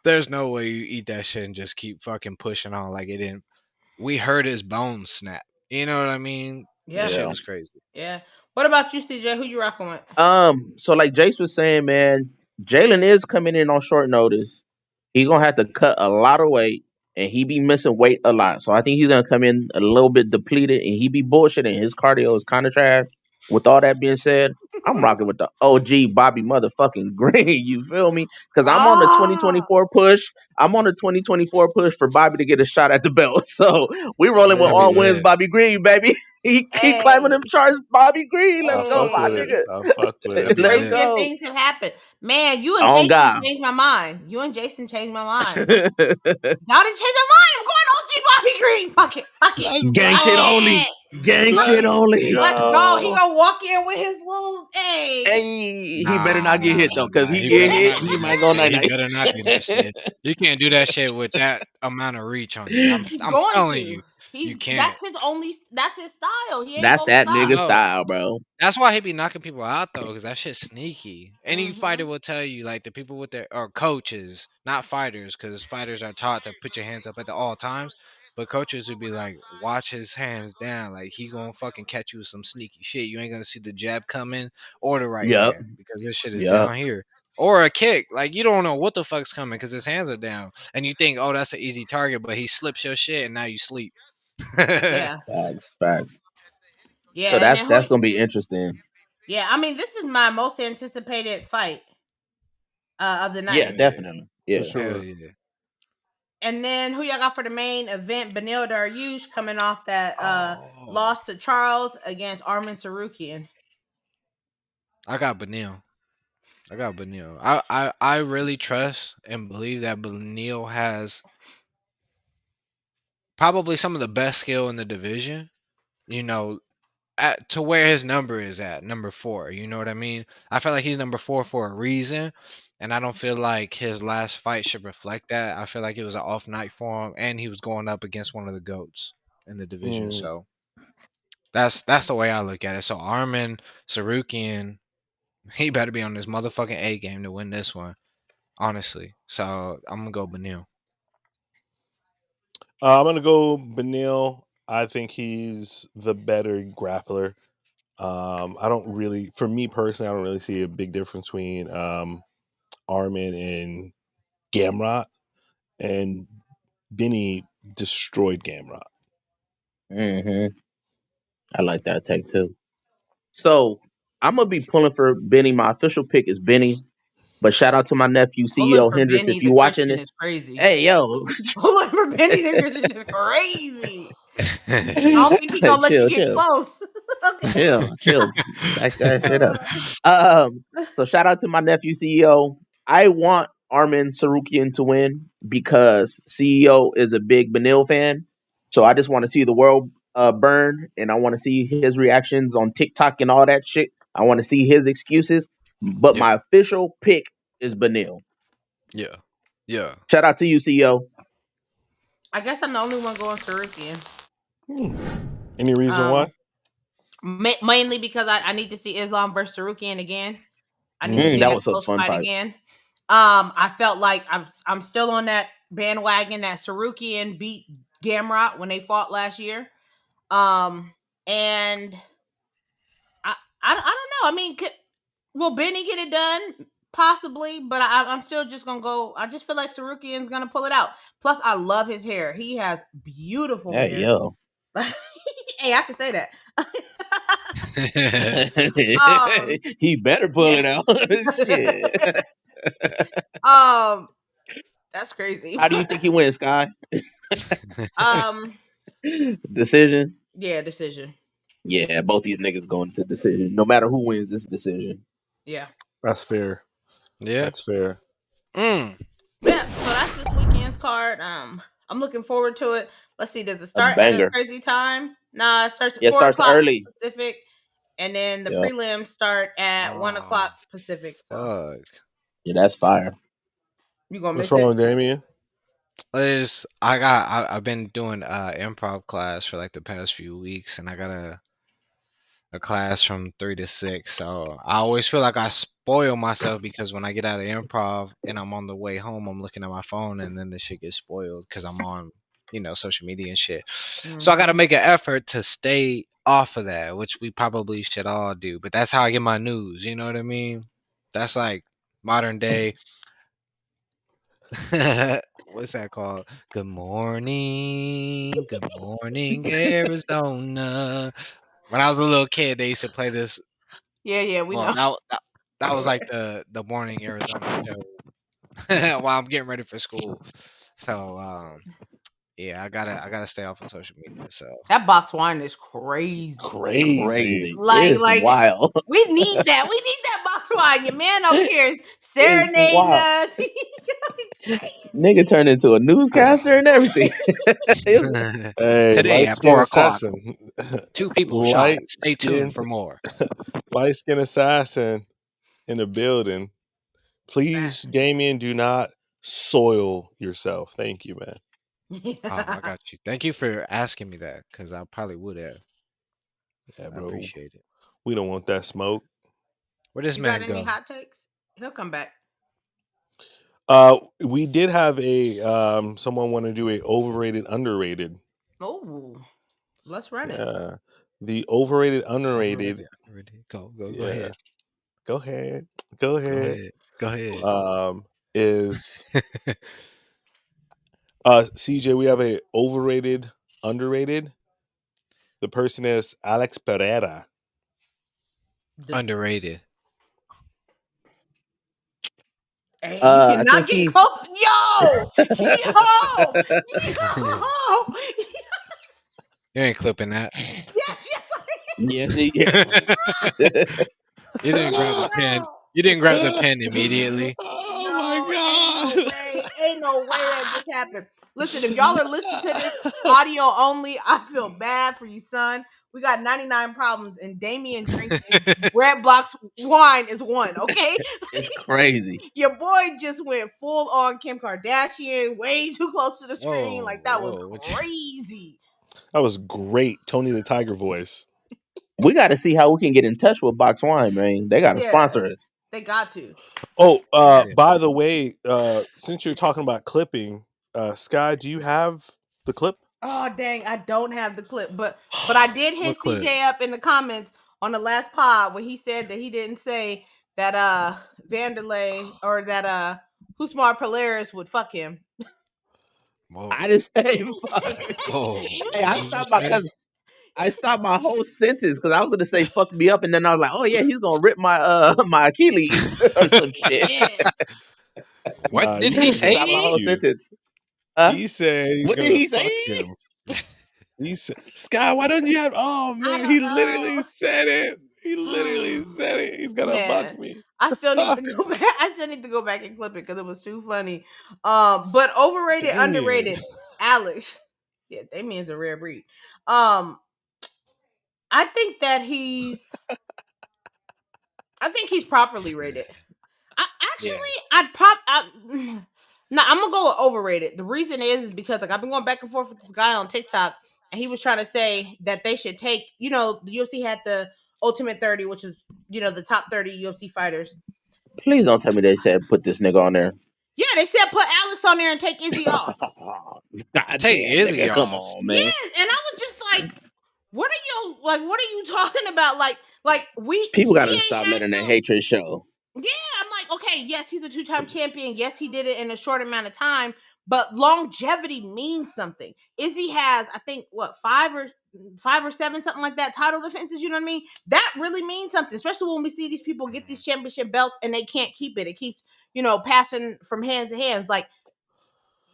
There's no way you eat that shit and just keep fucking pushing on like it didn't. We heard his bones snap. You know what I mean? Yeah, that shit was crazy. Yeah. What about you, CJ? Who you rocking with? So like Jace was saying, man, Jalen is coming in on short notice. He's gonna have to cut a lot of weight, and he be missing weight a lot. So I think he's gonna come in a little bit depleted, and he be bullshitting. His cardio is kind of trash. With all that being said, I'm rocking with the OG Bobby motherfucking Green. You feel me? Because I'm on the 2024 push. I'm on the 2024 push for Bobby to get a shot at the belt. So we rolling with all wins, Bobby Green, baby. He keep climbing them charts, Bobby Green. Let's go, my nigga. Fuck with it. Let's Crazier go. things have happened. Man, you and Oh, Jason God. changed my mind. You and Jason changed my mind. Y'all didn't change my mind. I'm going OG Bobby Green. Fuck it. Gang shit only. Gang shit only. Let's go. He gonna walk in with his little Hey, he better not get hit though, because he get hit, he might go night night. He better not do that shit. You can't do that shit with that amount of reach on you. I'm telling you. You can't. That's his style. He ain't That's that stop. nigga style, bro. That's why he be knocking people out though, because that shit's sneaky. Any fighter will tell you, like the people with their or coaches, not fighters, because fighters are taught to put your hands up at all times. But coaches would be like, watch his hands down, like he gonna fucking catch you with some sneaky shit. You ain't gonna see the jab coming or the right Yep. hand because this shit is down here. Or a kick, like you don't know what the fuck's coming because his hands are down, and you think, oh, that's an easy target, but he slips your shit, and now you sleep. Yeah. Facts. Yeah. So that's gonna be interesting. Yeah, I mean, this is my most anticipated fight of the night. Yeah, definitely. Yeah, for sure. Yeah. And then who y'all got for the main event? Beneil Dariush coming off that loss to Charles against Arman Tsarukyan. I got Beneil. I really trust and believe that Beneil has probably some of the best skill in the division. You know, to where his number is at, number 4. You know what I mean? I feel like he's number 4 for a reason, and I don't feel like his last fight should reflect that. I feel like it was an off night for him, and he was going up against one of the GOATs in the division. So that's the way I look at it. So Arman Tsarukyan, he better be on this motherfucking A game to win this one, honestly. So I'm gonna go Beneil. I'm gonna go Beneil. I think he's the better grappler. I don't really, for me personally, I don't really see a big difference between Arman and Gamrot, and Benny destroyed Gamrot. I like that take too. So I'm gonna be pulling for Benny. My official pick is Benny. But shout out to my nephew, CEO Hendricks. If you watching it, is crazy. Hey, yo. Pulling for Benny the Christian is crazy. I don't think he's gonna let you get close. Chill. Back that shit up. So shout out to my nephew, CEO. I want Arman Tsarukyan to win because CEO is a big Beneil fan. So I just want to see the world burn, and I want to see his reactions on TikTok and all that shit. I want to see his excuses. But my official pick is Beneil. Yeah. Shout out to you, CEO. I guess I'm the only one going Tsarukyan. Any reason why? Mainly because I need to see Islam versus Tsarukyan again. I need to see that close fight again. I felt like I'm still on that bandwagon that Tsarukyan beat Gamrot when they fought last year. And I don't know. I mean, will Benny get it done? Possibly, but I'm still just gonna go. I just feel like Tsarukyan's gonna pull it out. Plus, I love his hair. He has beautiful hair. Yo. Hey, I can say that. He better pull it out. Shit. That's crazy. How do you think he wins, Sky? Decision. Yeah, decision. Yeah, both these niggas going to decision. No matter who wins this decision. Yeah, that's fair. Yeah, that's fair. Yeah, so that's this weekend's card. I'm looking forward to it. Let's see, does it start at a crazy time? Nah, it starts at 4 o'clock early Pacific, and then the prelims start at 1 o'clock Pacific. So yeah, that's fire. You gonna miss it? What's wrong, Damien? I've been doing improv class for like the past few weeks, and I got a class from 3 to 6. So I always feel like I spoil myself because when I get out of improv and I'm on the way home, I'm looking at my phone, and then the shit gets spoiled because I'm on, social media and shit. So I got to make an effort to stay off of that, which we probably should all do. But that's how I get my news. You know what I mean? That's like modern day What's that called? Good morning, Arizona. When I was a little kid, they used to play this. Yeah, we Well, know. that was like the morning Arizona show while I'm getting ready for school. So yeah, I gotta stay off of social media. So That box wine is crazy. Crazy. It's Like wild. we need that. We need that box wine. Your man over here is It's serenading wild. us. Nigga turned into a newscaster and everything. Hey, today light at skin 4 o'clock, assassin. 2 people shot. light Stay skin tuned for more. light skin assassin in the building. Please, Facts. Damien, do not soil yourself. Thank you, man. I got you. Thank you for asking me that, because I probably would have. Yeah, I bro. appreciate it. We don't want that smoke. Where this You got man any go? hot takes? He'll come back. We did have a someone want to do a overrated, underrated. Oh, let's run it. Yeah. The overrated, underrated. Underrated. Go Yeah. ahead. Go ahead. Go ahead. Is CJ, we have a overrated, underrated. The person is Alex Pereira. Underrated. Hey, you I cannot think get he's. close. Yo! You ain't clipping that. Yes, Yes, yes. You didn't grab the pen. You didn't grab the pen immediately. Oh my No, god! ain't no way that just happened. Listen, if y'all are listening to this audio only, I feel bad for you, son. We got 99 problems, and Damien drinking Red Box wine is one, okay? It's crazy. Your boy just went full on Kim Kardashian, way too close to the screen. Like, that was crazy. That was great. Tony the Tiger voice. We got to see how we can get in touch with Box Wine, man. They got to sponsor us. They got to. Oh, by the way, since you're talking about clipping, Sky, do you have the clip? Oh dang, I don't have the clip, but I did hit What clip? CJ up in the comments on the last pod when he said that he didn't say that Vanderlei or that who smart Polaris would fuck him. Whoa. I just say fuck. Whoa. Hey, I stopped my whole sentence because I was gonna say fuck me up, and then I was like, oh yeah, he's gonna rip my my Achilles or some shit. Yeah. What did he say? Stop my whole sentence. He said he's What did gonna he fuck say? him. He said, "Sky, why don't you have?" Oh man, he literally said it. He literally said it. He's gonna fuck me. I still need to go back. I still need to go back and clip it because it was too funny. But overrated, Damien. underrated, Alex. Yeah, Damien's a rare breed. I think that he's properly rated. Now I'm gonna go with overrated. The reason is because like I've been going back and forth with this guy on TikTok, and he was trying to say that they should take, the UFC had the Ultimate 30, which is the top 30 UFC fighters. Please don't tell me they said put this nigga on there. Yeah, they said put Alex on there and take Izzy off. God Take damn, Izzy nigga, off. come on, man. Yes, and I was just like, what are you talking about? Like People gotta stop letting that hatred show. Yeah, I'm like, okay, yes, he's a 2-time champion. Yes, he did it in a short amount of time, but longevity means something. Izzy has, I think, what, five or seven, something like that, title defenses, you know what I mean? That really means something, especially when we see these people get these championship belts and they can't keep it. It keeps, passing from hands to hands. Like,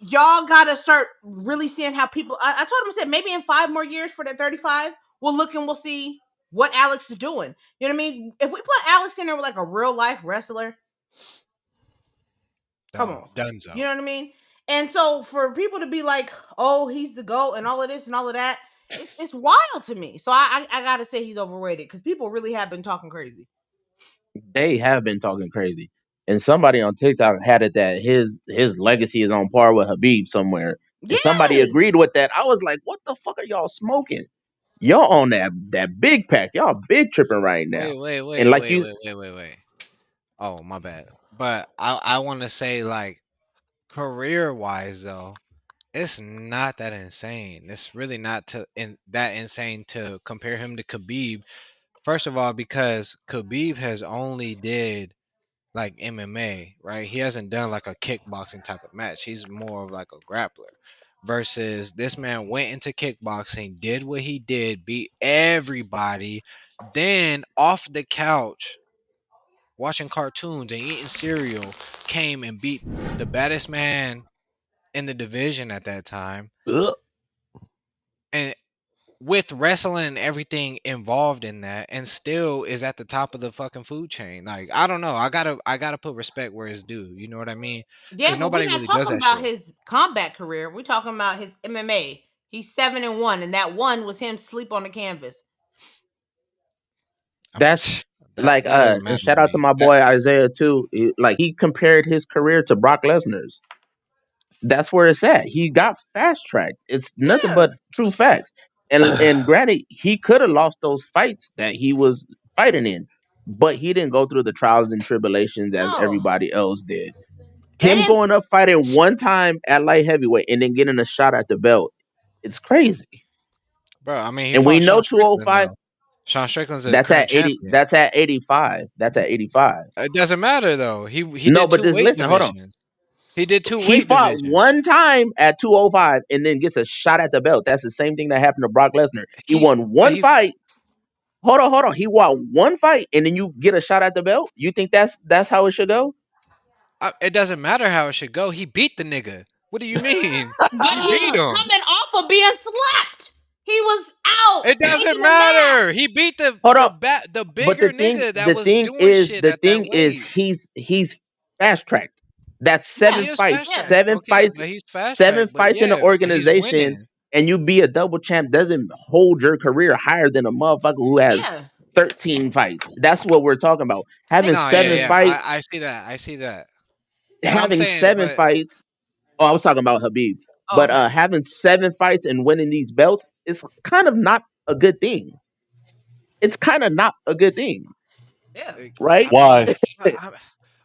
y'all gotta start really seeing how people, I told him, I said, maybe in 5 more years for that 35, we'll look and we'll see what Alex is doing. You know what I mean? If we put Alex in there with like a real life wrestler, come on. Dunzo. You know what I mean? And so for people to be like, oh, he's the GOAT and all of this and all of that, it's wild to me. So I gotta say he's overrated because people really have been talking crazy. They have been talking crazy. And somebody on TikTok had it that his legacy is on par with Habib somewhere. And somebody agreed with that. I was like, what the fuck are y'all smoking? Y'all on that big pack. Y'all big tripping right now. Wait. Oh, my bad. But I want to say, like, career wise though, it's not that insane. It's really not that insane to compare him to Khabib. First of all, because Khabib has only did like MMA, right? He hasn't done like a kickboxing type of match. He's more of like a grappler. Versus this man went into kickboxing, did what he did, beat everybody, then off the couch watching cartoons and eating cereal came and beat the baddest man in the division at that time. Ugh. And with wrestling and everything involved in that, and still is at the top of the fucking food chain. Like, I don't know. I gotta put respect where it's due. You know what I mean? Yeah, but nobody we're not really does talking that about shit. his combat career. We're talking about his MMA. He's 7-1, and that one was him sleep on the canvas. That's that doesn't matter and to shout out to me. my boy Isaiah too. Like he compared his career to Brock Lesnar's. That's where it's at. He got fast tracked. It's nothing Yeah. but true facts. And granted, he could have lost those fights that he was fighting in, but he didn't go through the trials and tribulations as No. everybody else did. They Him didn't- going up fighting one time at light heavyweight and then getting a shot at the belt, it's crazy. Bro, I mean, he And fought we know Sean Strickland 205. now. Sean Strickland's a That's current at 80. champion. That's at 85. That's at 85. It doesn't matter though. He No, did but two this weight listen, hold on. divisions. He did two He weight fought divisions. one time at 205 and then gets a shot at the belt. That's the same thing that happened to Brock Lesnar. He won one fight. Hold on. He won one fight and then you get a shot at the belt. You think that's how it should go? It doesn't matter how it should go. He beat the nigga. What do you mean? But he beat was him. coming off of being slapped. He was out. It doesn't taking a matter. nap. He beat the bigger But the thing, nigga that the was thing doing is, shit the at thing that is, weight. he's fast tracked. That's Yeah, seven He is fights, fast-tracked. seven Okay, fights, but he's fast seven tracked. fights in the But he's organization, winning. and you be a double champ doesn't hold your career higher than a motherfucker who has Yeah. 13 fights. That's what we're talking about. Having No, seven yeah. fights, I see that. I see that. But I'm having saying, seven but fights. Oh, I was talking about Habib. But Okay. having 7 fights and winning these belts is kind of not a good thing. It's kind of not a good thing, Yeah. right? Why?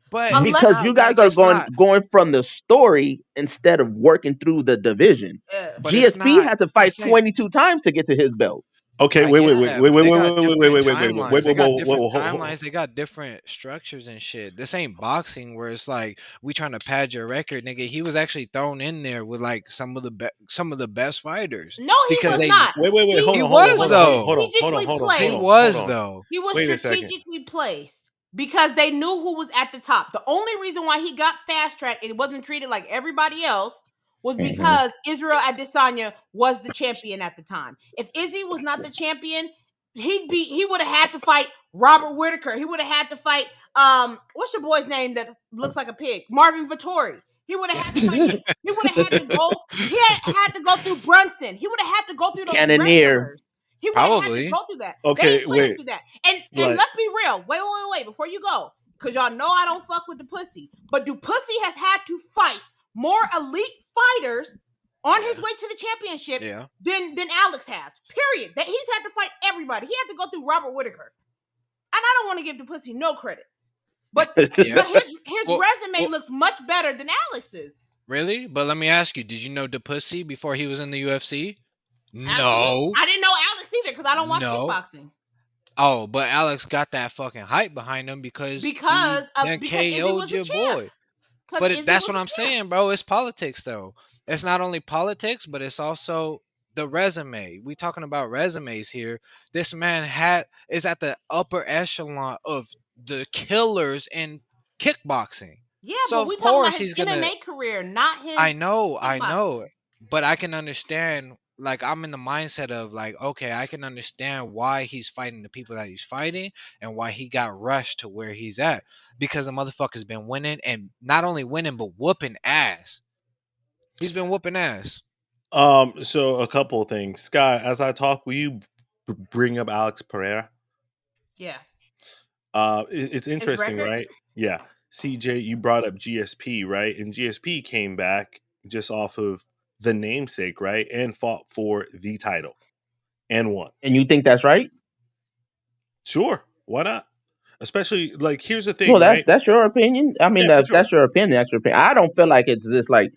But Because you guys are going from the story instead of working through the division. Yeah. But it's GSP not had to fight the same. 22 times to get to his belt. Okay, I wait, get wait, that, wait, but wait, they wait, got wait, wait, different wait, wait, timelines. wait, They got wait, different wait, timelines. They got different structures and shit. This ain't boxing where it's like we trying to pad your record, nigga. He was actually thrown in there with like some of the best fighters. No, he Because was they not. wait, hold He on, He hold was, on, though. hold on, hold on, hold on, He hold on, was hold on. though. He was Wait a second. strategically placed because they knew who was at the top. The only reason why he got fast tracked and wasn't treated like everybody else was because Israel Adesanya was the champion at the time. If Izzy was not the champion, he would have had to fight Robert Whitaker. He would have had to fight what's your boy's name that looks like a pig? Marvin Vettori. He would have had to fight him. He would have had to go. He had to go through Brunson. He would have had to go through those Cannoneer. wrestlers. He would have had to Probably. go through that. Okay, They didn't put him wait. through that. And Right. let's be real. Wait. Before you go, because y'all know I don't fuck with the pussy. But Pussy has had to fight more elite fighters on his way to the championship than Alex has. Period. That he's had to fight everybody. He had to go through Robert Whitaker. And I don't want to give Pussy no credit. But, but his resume looks much better than Alex's. Really? But let me ask you, did you know Pussy before he was in the UFC? No. I didn't know Alex either because I don't watch kickboxing. Oh, but Alex got that fucking hype behind him because Izzy was your the champ. boy. But that's what I'm saying, bro. It's politics, though. It's not only politics, but it's also the resume. We talking about resumes here. This man is at the upper echelon of the killers in kickboxing. Yeah, so but we of talking course about his he's gonna MMA career, not his. I know, but I can understand. Like, I'm in the mindset of like, okay, I can understand why he's fighting the people that he's fighting and why he got rushed to where he's at, because the motherfucker's been winning, and not only winning but whooping ass. He's been whooping ass. So a couple of things. Sky, as I talk, will you bring up Alex Pereira? Yeah. It's interesting, right? Yeah. CJ, you brought up GSP, right? And GSP came back just off of the namesake, right? And fought for the title and won. And you think that's right? Sure. Why not? Especially, like, here's the thing. Well, right? that's your opinion. I mean, that's your opinion. That's your opinion. I don't feel like it's this like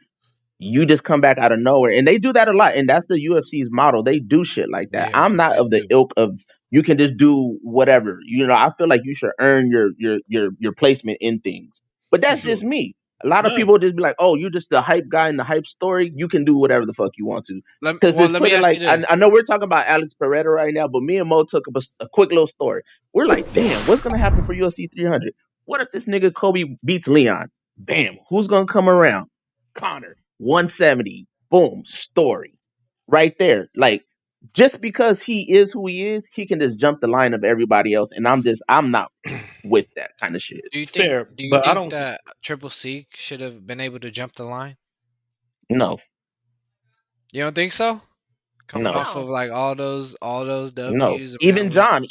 you just come back out of nowhere. And they do that a lot. And that's the UFC's model. They do shit like that. Yeah, I'm not of the ilk of you can just do whatever. I feel like you should earn your placement in things. But that's just me. A lot of people just be like, oh, you're just the hype guy in the hype story. You can do whatever the fuck you want to. Because it's put it like, I know we're talking about Alex Pereira right now, but me and Mo took a quick little story. We're like, damn, what's going to happen for UFC 300? What if this nigga Kobe beats Leon? Bam. Who's going to come around? Connor. 170. Boom. Story. Right there. Like, just because he is who he is, he can just jump the line of everybody else. And I'm not with that kind of shit. Do you think that Triple C should have been able to jump the line? No. You don't think so? Coming off of like all those W's. No. Even John.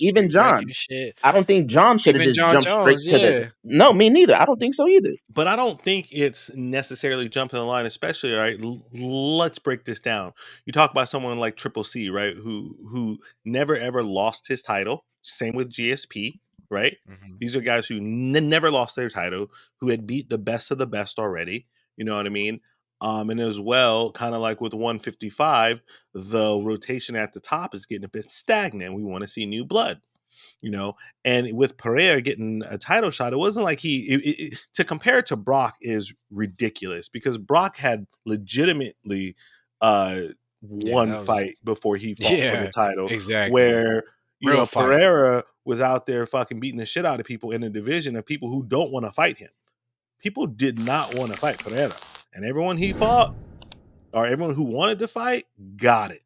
Shit. I don't think John should have just jumped straight to the. No, me neither. I don't think so either. But I don't think it's necessarily jumping the line, especially, all right, let's break this down. You talk about someone like Triple C, right, who never ever lost his title. Same with GSP, right? Mm-hmm. These are guys who never lost their title, who had beat the best of the best already. You know what I mean? And as well, kind of like with 155, the rotation at the top is getting a bit stagnant. We want to see new blood, and with Pereira getting a title shot, it wasn't like to compare it to Brock is ridiculous, because Brock had legitimately one fight before he fought for the title. Exactly. Where, Pereira was out there fucking beating the shit out of people in a division of people who don't want to fight him. People did not want to fight Pereira. And everyone he fought, or everyone who wanted to fight, got it.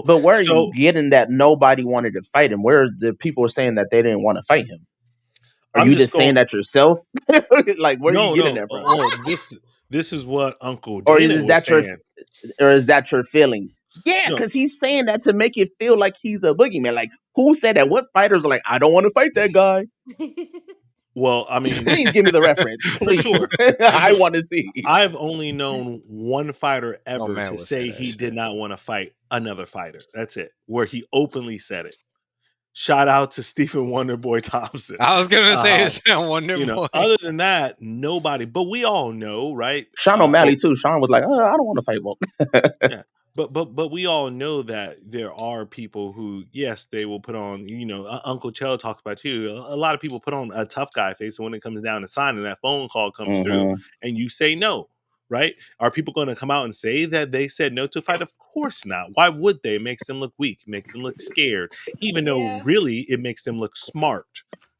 But where are you getting that nobody wanted to fight him? Where the people are saying that they didn't want to fight him? Are you just saying that yourself? Like, where are you getting that from? This is what Uncle Dana was saying. Or is that your feeling? Yeah, because he's saying that to make it feel like he's a boogeyman. Like, who said that? What fighters are like, I don't want to fight that guy? Well, I mean, please give me the reference, please. Sure. I want to see. I've only known one fighter ever to say he did not want to fight another fighter. That's it. Where he openly said it. Shout out to Stephen Wonderboy Thompson. I was gonna say it's Wonderboy. Other than that, nobody. But we all know, right? Sean O'Malley too. Sean was like, "Oh, I don't want to fight Walt." Yeah. But we all know that there are people who, yes, they will put on, Uncle Chell talked about too. A lot of people put on a tough guy face, and when it comes down to signing, that phone call comes through and you say no, right? Are people going to come out and say that they said no to a fight? Of course not. Why would they? It makes them look weak, makes them look scared, even though really it makes them look smart.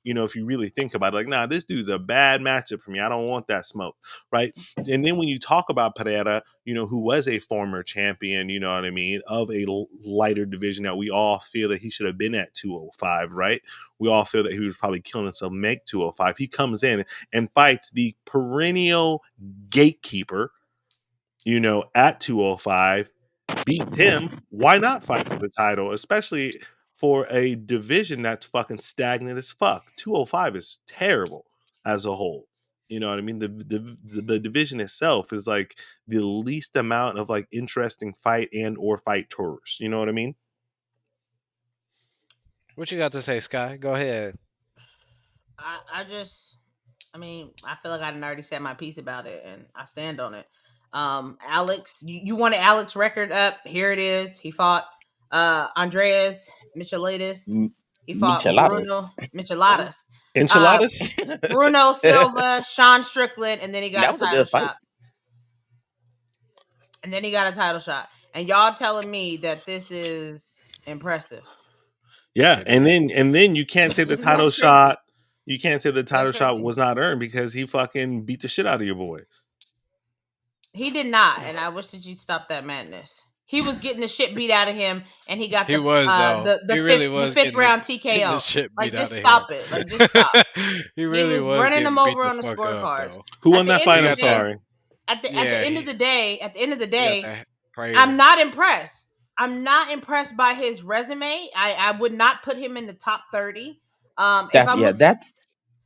If you really think about it, like, nah, this dude's a bad matchup for me. I don't want that smoke, right? And then when you talk about Pereira, who was a former champion, you know what I mean, of a lighter division that we all feel that he should have been at 205, right? We all feel that he was probably killing himself to make 205. He comes in and fights the perennial gatekeeper, at 205, beats him. Why not fight for the title, especially for a division that's fucking stagnant as fuck? 205 is terrible as a whole. You know what I mean? The division itself is like the least amount of like interesting fight and or fight tours. You know what I mean? What you got to say, Sky? Go ahead. I feel like I already said my piece about it, and I stand on it. Alex, you wanted Alex record up. Here it is. He fought Andreas Michelatis. He fought Bruno Micheladas. Enchiladas? Bruno Silva, Sean Strickland, and then he got a title shot. And y'all telling me that this is impressive. Yeah, and then you can't say the title shot. You can't say the title shot was not earned because he fucking beat the shit out of your boy. He did not, and I wish that you'd stop that madness. He was getting the shit beat out of him, and he got the fifth round TKO. Like, just stop it. Like, just stop. He was running him over on the scorecards. Who won that fight? I'm sorry. At the end of the day, I'm not impressed. I'm not impressed by his resume. I would not put him in the top 30.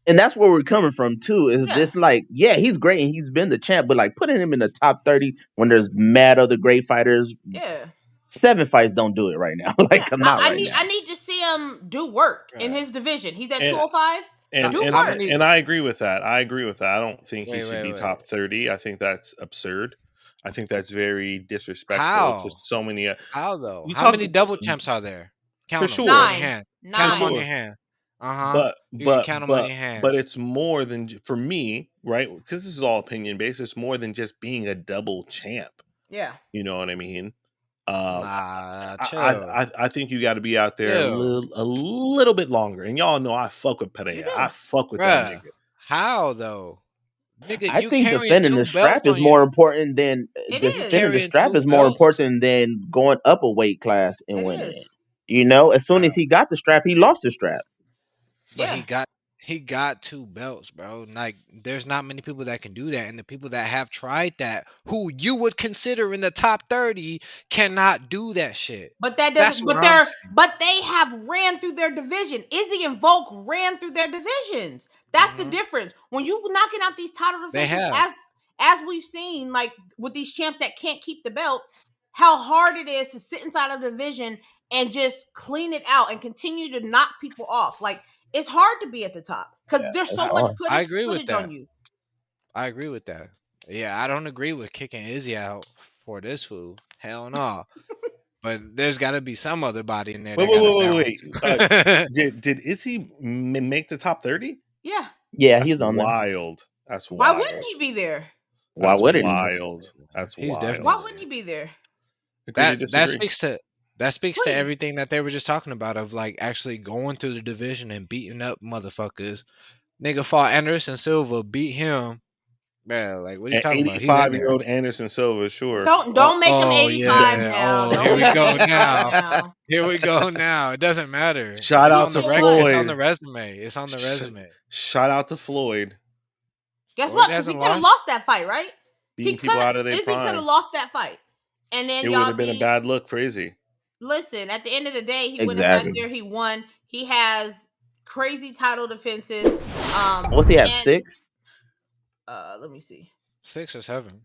That's where we're coming from too. Is this like, he's great and he's been the champ, but like putting him in the top 30 when there's mad other great fighters. Yeah. 7 fights don't do it right now. Like, I need to see him do work in his division. He's at 205. And I agree with that. I don't think he should be top 30. I think that's absurd. I think that's very disrespectful to so many. How though? How many double champs are there? Count for them. sure. On your hand. Count them on your hand. You can count them on your hands. But it's more than, for me, right? Because this is all opinion based. It's more than just being a double champ. Yeah. You know what I mean? Chill. I think you got to be out there a little bit longer. And y'all know I fuck with Pereira. I fuck with that nigga. How though? Nigga, I think defending the strap is more important than defending the strap is more important than going up a weight class and winning it. You know, as soon as he got the strap, he lost the strap. But he got 2 belts, bro. Like, there's not many people that can do that, and the people that have tried that, who you would consider in the top 30, cannot do that shit. But that doesn't. But they have ran through their division. Izzy and Volk ran through their divisions. That's the difference. When you knocking out these title defenses, as we've seen, like with these champs that can't keep the belts, how hard it is to sit inside a division and just clean it out and continue to knock people off. Like, it's hard to be at the top because there's so much footage on you. I agree with that. Yeah, I don't agree with kicking Izzy out for this fool. Hell no. But there's got to be some other body in there. Wait. Did Izzy make the top 30? Yeah. Yeah, he's on wild. There. That's wild. Why wouldn't he be there? Why wouldn't he? Wild. That's wild. Why wouldn't he be there? That speaks to everything that they were just talking about, of like actually going through the division and beating up motherfuckers. Nigga fought Anderson Silva, beat him. Man, like, what are you talking about? 85-year-old Anderson Silva, sure. Don't make him 85 now. Here we go now. Here we go now. It doesn't matter. Shout out to Floyd. It's on the resume. Shout out to Floyd. Guess what? Because he could have lost that fight, right? Beating people out of their prime. Izzy could have lost that fight. And then it would have been a bad look for Izzy. Listen, at the end of the day, he went inside there. He won. He has crazy title defenses. What's he have? 6? Let me see. 6 or 7.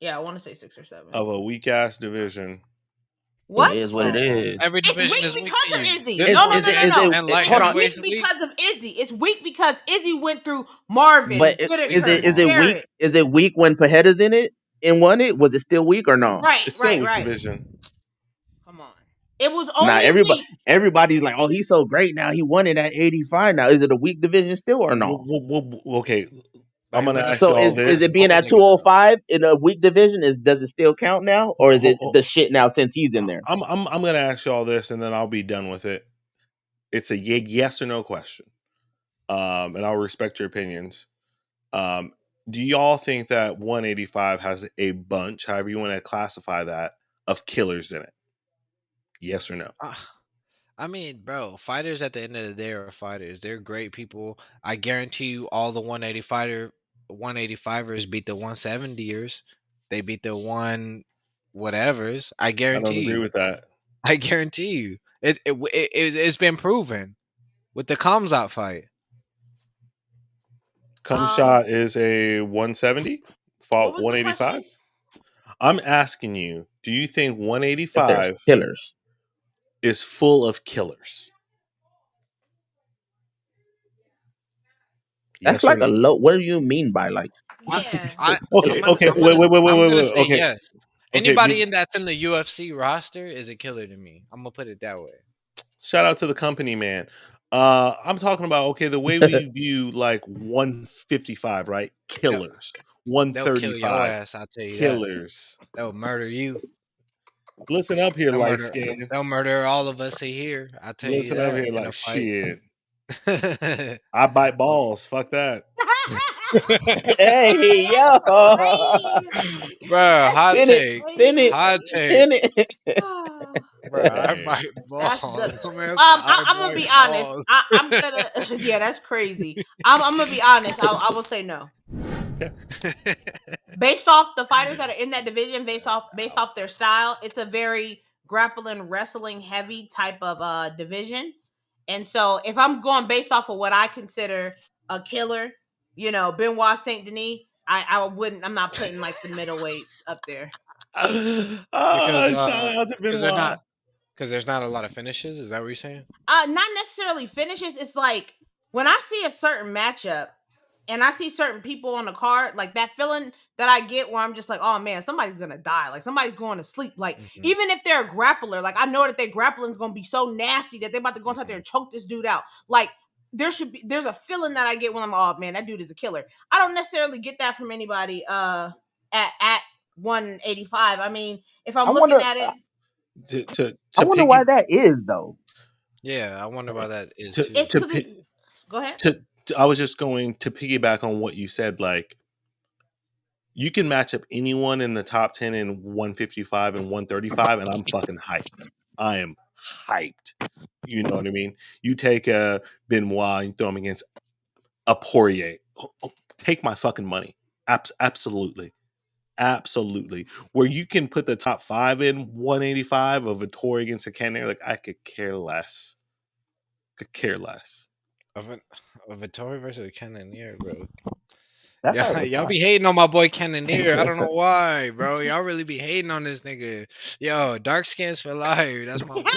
Yeah, I want to say 6 or 7. Of a weak ass division. What? It is what it is. Every division is weak because of Izzy. No. Hold on. It's weak because of Izzy. It's weak because Izzy went through Marvin. But is it weak? Is it weak when Pereira's in it and won it? Was it still weak or no? Right. It's still weak division. Come on. It was only everybody's like, oh, he's so great now. He won it at 85 now. Is it a weak division still or no? Okay. I'm gonna ask so is it being at 205 in a weak division? Does it still count now, or is it the shit now since he's in there? I'm gonna ask you all this, and then I'll be done with it. It's a yes or no question, and I'll respect your opinions. Do y'all think that 185 has a bunch, however you want to classify that, of killers in it? Yes or no? I mean, bro, fighters at the end of the day are fighters. They're great people. I guarantee you all the 185ers beat the 170ers. They beat the one whatevers. I guarantee you. I don't agree with that. I guarantee you. It's been proven with the Kamzat fight. Kamzat is a 170? Fought 185? I'm asking you, do you think 185 killers is full of killers? That's like a low. What do you mean by like? Yeah. Wait. Okay. Yes. Anybody that's in the UFC roster is a killer to me. I'm gonna put it that way. Shout out to the company, man. I'm talking about the way we view like 155, right? Killers. 135. They'll kill your ass, I'll tell you killers. That. They'll murder you. Listen up here, light skin. They'll murder all of us here. I tell you. Listen up here, like shit. I bite balls. Fuck that. Hey yo, bro, hot take. Hot take. Bro, I bite balls. I'm gonna be honest. I'm gonna. Yeah, that's crazy. I'm gonna be honest. I will say no. Based off the fighters that are in that division, based off their style, it's a very grappling, wrestling heavy type of division. And so, if I'm going based off of what I consider a killer, Benoit Saint Denis, I wouldn't. I'm not putting like the middleweights up there. Because there's not a lot of finishes. Is that what you're saying? Not necessarily finishes. It's like when I see a certain matchup and I see certain people on the card, like that feeling that I get where I'm just like, oh man, somebody's gonna die. Like somebody's going to sleep. Like even if they're a grappler, like I know that their grappling is gonna be so nasty that they're about to go inside there and choke this dude out. Like there's a feeling that I get when I'm, oh man, that dude is a killer. I don't necessarily get that from anybody at 185. I mean, if I'm looking at it, I wonder why that is though. Yeah, I wonder why that is. It's because go ahead. I was just going to piggyback on what you said. Like, you can match up anyone in the top 10 in 155 and 135, and I'm fucking hyped. I am hyped. You know what I mean? You take a Benoit and throw him against a Poirier. Take my fucking money. Absolutely. Absolutely. Where you can put the top 5 in 185 of Vittori against a Cannonier, like, I could care less. Of Vittori versus a Cannonier, bro. Yeah, y'all be hating on my boy Cannonier. I don't know why, bro. Y'all really be hating on this nigga. Yo, dark skins for life. That's my boy.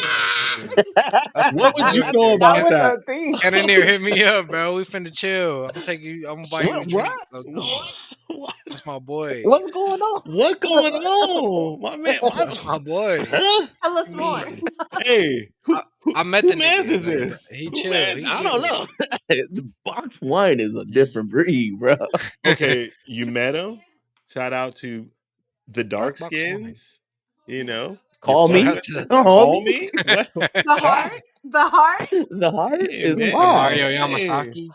What would you know about that? Cannonier, hit me up, bro. We finna chill. I'm gonna take you. I'm gonna buy you a drink. What? That's my boy. What's going on? What's going on, my man? That's my boy. Huh? Tell us more. Hey, I met the man's nigga. is this? He Who chill. man's He is I don't know. The box one is a different breed, bro. Okay, you met him. Shout out to the dark Box wine. skins. You know, Call me. Call me. What? The heart. The heart. The heart Hey, is man. mine. Mario Yamasaki.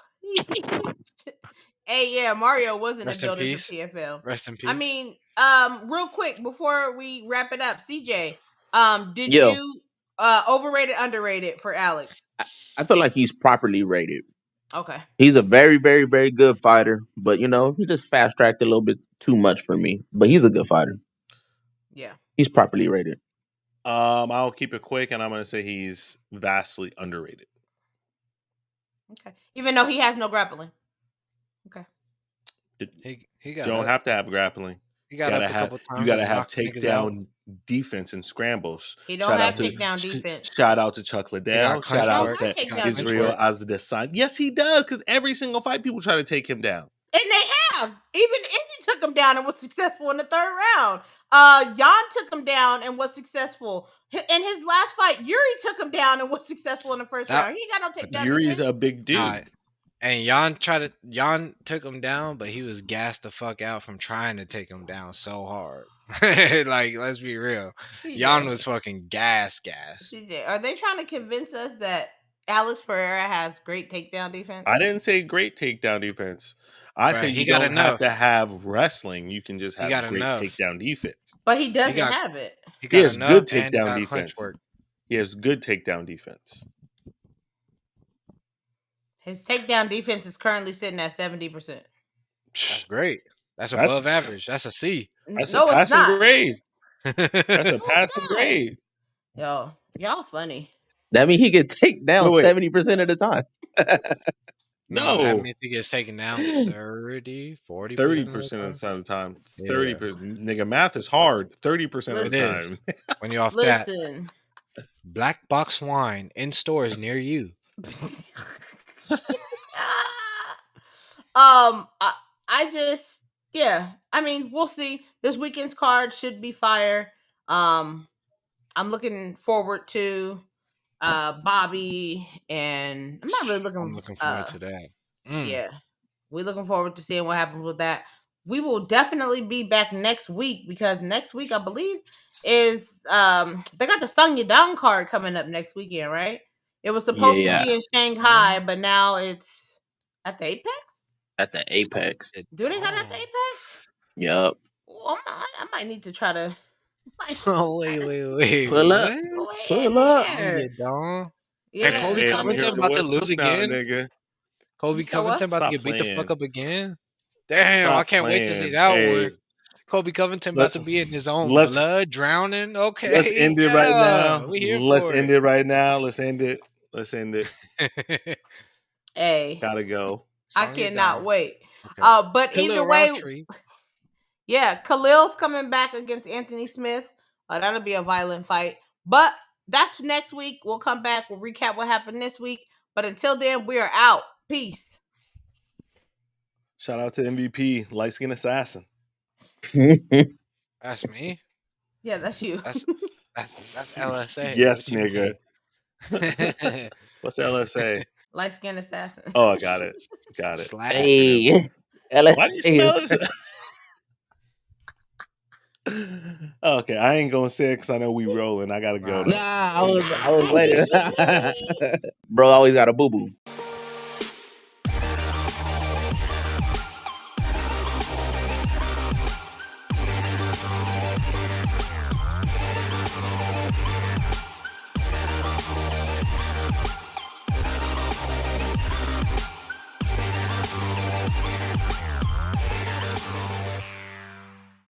Hey, yeah, Mario was in the Rest in building peace. for TFL. Rest in peace. I mean, real quick before we wrap it up, CJ, did Yo. you overrated, underrated for Alex? I feel like he's properly rated. Okay. He's a very, very, very good fighter, but you know, he just fast tracked a little bit too much for me. But he's a good fighter. Yeah. He's properly rated. I'll keep it quick, and I'm going to say he's vastly underrated. Okay. Even though he has no grappling. Okay. He got don't have to have grappling. He got up a couple times. You gotta have takedown defense and scrambles. He don't have takedown defense. Shout out to Chuck Liddell. Shout out to Israel Adesanya. Yes, he does, because every single fight people try to take him down. And they have. Even Izzy took him down and was successful in the third round. Jan took him down and was successful. In his last fight, Yuri took him down and was successful in the first round. He got no takedown. Yuri's a big dude. And Jan took him down, but he was gassed the fuck out from trying to take him down so hard. Like, let's be real. Jan was fucking gas. Are they trying to convince us that Alex Pereira has great takedown defense? I didn't say great takedown defense. I said you don't have to have wrestling. You can just have great takedown defense. But he doesn't have it. He has good takedown defense. He has good takedown defense. His takedown defense is currently sitting at 70%. That's great. That's above average. That's a C. That's a passing grade. That's a passing grade. Yo, y'all funny. That means he could take down 70% of the time. No, that means he gets taken down 30%, 40%. 30% of the time. 30%. Nigga, math is hard. 30% of the time. When you're off that. Black box wine in stores near you. I mean, we'll see. This weekend's card should be fire. I'm looking forward to Bobby, and I'm not really looking forward to that. Yeah, we're looking forward to seeing what happens with that. We will definitely be back next week, because next week I believe is they got the Sonya Down card coming up next weekend, right? It was supposed to be in Shanghai, but now it's at the Apex. At the Apex. Do they got it at the Apex? Yup. Well, I might need to try to. Oh, wait. Pull up. Yeah. Kobe Covington about to lose again. Nigga. Kobe Covington about to get beat the fuck up again. Damn, Stop I can't wait to see that one. Kobe Covington about to be in his own blood, drowning. Okay. Let's end it right now. Let's end it right now. Let's end it. Hey. Gotta go. I cannot wait. Okay. But either way, Khalil's coming back against Anthony Smith. That'll be a violent fight. But that's next week. We'll come back. We'll recap what happened this week. But until then, we are out. Peace. Shout out to MVP, light skin assassin. That's me. Yeah, that's you. That's LSA. Yes, What you nigga. mean? What's LSA? Light skin assassin. Oh, I got it. Got it. Slack. Hey, Why do you smell this? Okay, I ain't gonna say it because I know we rolling. I gotta go. Nah, I was waiting. Bro always got a boo boo.